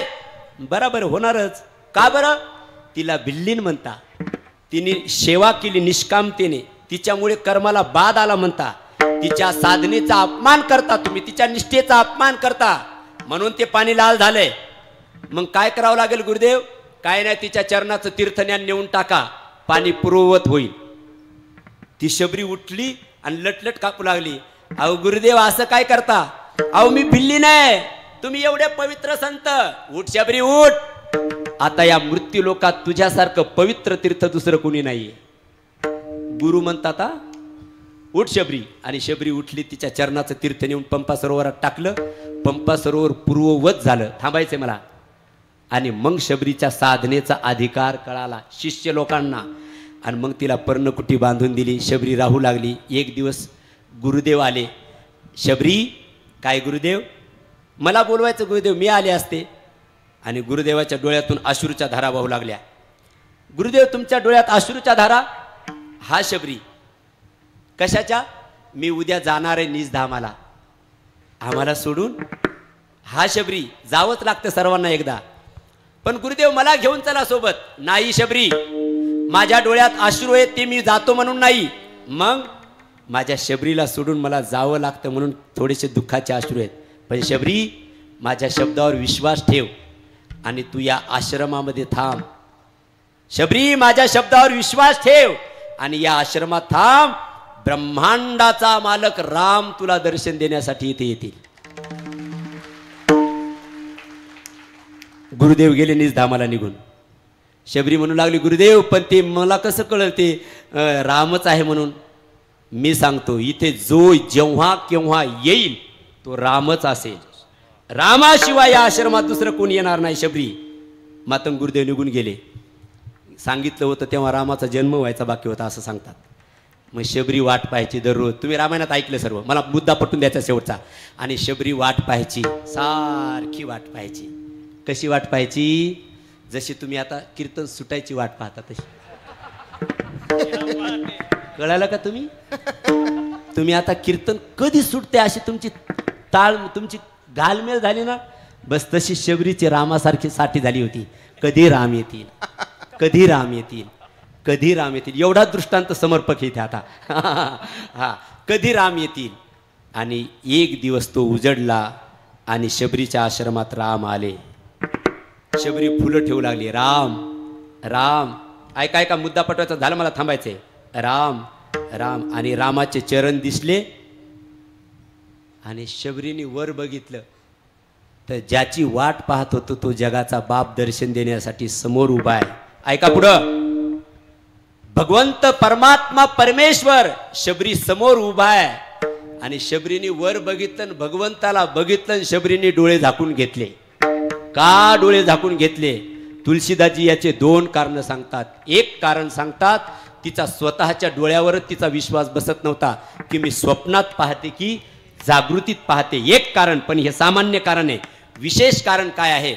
बरोबर होणारच. का बरं? तिला भिल्लीन म्हणता, तिने सेवा केली निष्कामतेने, तिच्यामुळे कर्माला बाध आला म्हणता, तिच्या साधनेचा अपमान करता तुम्ही, तिच्या निष्ठेचा अपमान करता, म्हणून ते पाणी लाल झालंय. मग काय करावं लागेल गुरुदेव? काय नाही, तिच्या चरणाचं तीर्थज्ञान नेऊन टाका, पाणी पूर्ववत होईल. ती शबरी उठली आणि लटलट कापू लागली. अहो गुरुदेव असं काय करता? अहो मी भिल्ली नाही, तुम्ही एवढे पवित्र संत. उठ शबरी उठ. आता या मृत्यू लोकात तुझ्यासारखं पवित्र तीर्थ दुसरं कोणी नाहीये. गुरु म्हणतात हा, उठ शबरी. आणि शबरी उठली, तिच्या चरणाचं तीर्थ नेऊन पंपा सरोवरात टाकलं. पंपा सरोवर पूर्ववत झालं. थांबायचंय मला. आणि मग शबरीच्या साधनेचा अधिकार कळाला शिष्य लोकांना. आणि मग तिला पर्णकुटी बांधून दिली. शबरी राहू लागली. एक दिवस गुरुदेव आले. शबरी काय गुरुदेव? मला बोलवायचं गुरुदेव, मी आले असते. आणि गुरुदेवाच्या डोळ्यातून अश्रूच्या धारा वाहू लागल्या. गुरुदेव तुमच्या डोळ्यात अश्रूच्या धारा? हा शबरी. कशाच्या? मी उद्या जाणार आहे निजधामाला. आम्हाला सोडून? हा शबरी. जावंच लागतं सर्वांना एकदा. पण गुरुदेव मला घेऊन चला सोबत. नाही शबरी, माझ्या डोळ्यात अश्रू आहेत ते मी जातो म्हणून नाही. मग माझ्या शबरीला सोडून मला जावं लागतं म्हणून थोडेसे दुःखाचे अश्रू आहेत. पण शबरी माझ्या शब्दावर विश्वास ठेव आणि तू या आश्रमामध्ये थांब. शबरी माझ्या शब्दावर विश्वास ठेव आणि या आश्रमात थांब. ब्रह्मांडाचा मालक राम तुला दर्शन देण्यासाठी इथे येतील. गुरुदेव गेले निजधामाला निघून. शबरी म्हणू लागली, गुरुदेव पण ते मला कसं कळलं ते रामच आहे म्हणून? मी सांगतो, इथे जो जेव्हा केव्हा येईल तो रामच असेल. रामाशिवाय या आश्रमात दुसरं कोणी येणार नाही. शबरी. मातंग गुरुदेव निघून गेले. सांगितलं होतं तेव्हा रामाचा जन्म व्हायचा बाकी होता असं सांगतात. मग शबरी वाट पाहायची दररोज. तुम्ही रामायणात ऐकलं सर्व, मला मुद्दा पटून द्यायचा शेवटचा. आणि शबरी वाट पाहायची, सारखी वाट पाहायची. कशी वाट पाहायची? जशी तुम्ही आता कीर्तन सुटायची वाट पाहता तशी. कळालं का तुम्ही? तुम्ही आता कीर्तन कधी सुटते अशी तुमची तुमची घालमेल झाली ना, बस तशी शबरीची रामासारखी साठी झाली होती. कधी राम येतील, कधी राम येतील, कधी राम येतील. एवढा दृष्टांत समर्पक इथे आता. हा, कधी राम येतील. आणि एक दिवस तो उजडला आणि शबरीच्या आश्रमात राम आले. शबरी फुलं ठेवू लागली. राम राम. ऐका ऐका, मुद्दा पटवायचा झाला, मला थांबायचंय. राम राम. आणि रामाचे चरण दिसले. आणि शबरीने वर बघितलं तर ज्याची वाट पाहत होतो तो जगाचा बाप दर्शन देण्यासाठी समोर उभा आहे. ऐका पुढं. भगवंत परमात्मा परमेश्वर शबरी समोर उभा आहे. आणि शबरीने वर बघितलं, भगवंताला बघितलं. शबरीने डोळे झाकून घेतले. का डोळे झाकून घेतले? तुलसीदासजी याचे दोन कारण सांगतात. एक कारण सांगतात, तिचा स्वतःच्या डोळ्यावरच तिचा विश्वास बसत नव्हता की मी स्वप्नात पाहते की जागृतीत पाहते. एक कारण, पण हे सामान्य कारण आहे. विशेष कारण काय आहे?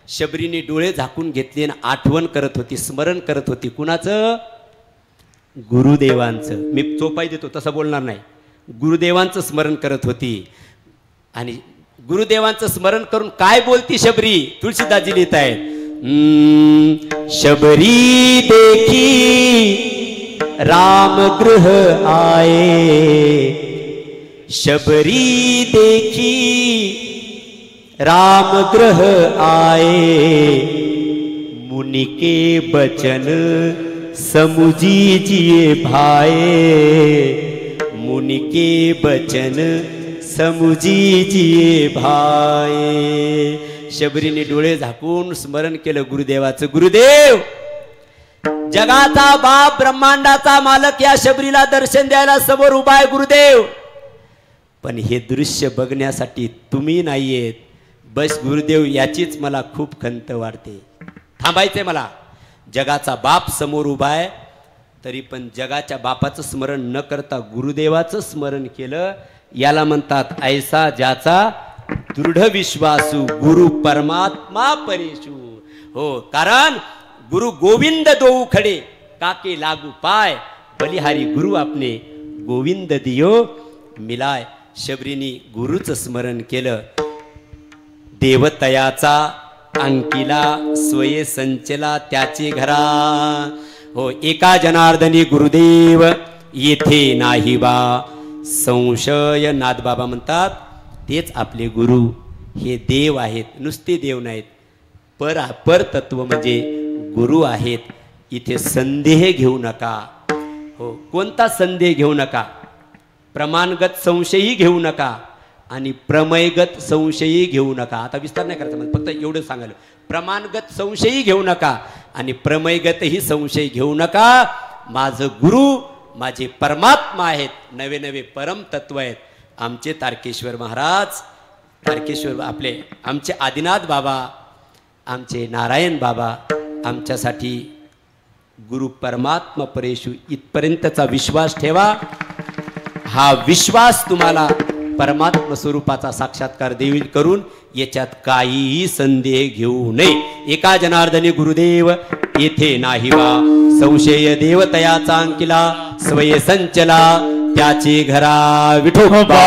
शबरीने डोळे झाकून घेतले आणि आठवण करत होती, स्मरण करत होती. कुणाचं? गुरुदेवांचं. मी चोपाई देतो तसं बोलणार नाही. गुरुदेवांचं स्मरण करत होती. आणि गुरुदेवांचं स्मरण करून काय बोलती शबरी? तुळशीदासजी लिहित आहेत, शबरी देखी राम गृह आए, शबरी देखी राम ग्रह आए, मुनि के बचन समुझीजिए भाए, मुनि के बचन समुझीजिए भाए. शबरीने डोळे झाकून स्मरण केलं गुरुदेवाचं. गुरुदेव, जगाचा बाप, ब्रह्मांडाचा मालक या शबरीला दर्शन द्यायला समोर उभा आहे गुरुदेव. पण हे दृश्य बघण्यासाठी तुम्ही नाहीयेत. बस गुरुदेव, याचीच मला खूप खंत वाटते. थांबायचंय मला. जगाचा बाप समोर उभा आहे, तरी पण जगाच्या बापाचं स्मरण न करता गुरुदेवाचं स्मरण केलं. याला म्हणतात ऐसा ज्याचा दृढ विश्वासू, गुरु परमात्मा परेशू. हो, कारण गुरु गोविंद दोऊ खडे, काके लागू पाय, बलिहारी गुरु आपने गोविंद दियो मिलाय. शबरीनी गुरुचं स्मरण केलं. देवतयाचा अंकिला स्वये संचला त्याचे घरा. हो, एका जनार्दनी गुरुदेव येथे नाही बा संशय. नाथबाबा म्हणतात तेच आपले गुरु. हे देव आहेत, नुसते देव नाहीत, परतत्व म्हणजे गुरु आहेत. इथे संदेह घेऊ नका. हो, कोणता संदेह घेऊ नका? प्रमाणगत संशयही घेऊ नका आणि प्रमेयगत संशयही घेऊ नका. आता विस्तार नाही करायचा, फक्त एवढं सांगायला. प्रमाणगत संशयही घेऊ नका आणि प्रमेयगतही संशय घेऊ नका. माझं गुरु माझे परमात्मा आहेत, नवे नवे परम तत्व आहेत. आमचे तारकेश्वर महाराज, तारकेश्वर आपले आमचे आदिनाथ बाबा, आमचे नारायण बाबा आमच्यासाठी गुरु परमात्मा परेशू. इथपर्यंतचा विश्वास ठेवा. हा विश्वास तुम्हाला परमात्मा स्वरूपाचा साक्षात्कार देईल करून याच्यात काहीही संदेह घेऊ नये. एका जनार्दनी गुरुदेव येथे नाही बा संशय. देवतयाचा अंकिला स्वये संचला त्याचे घरा. विठोबा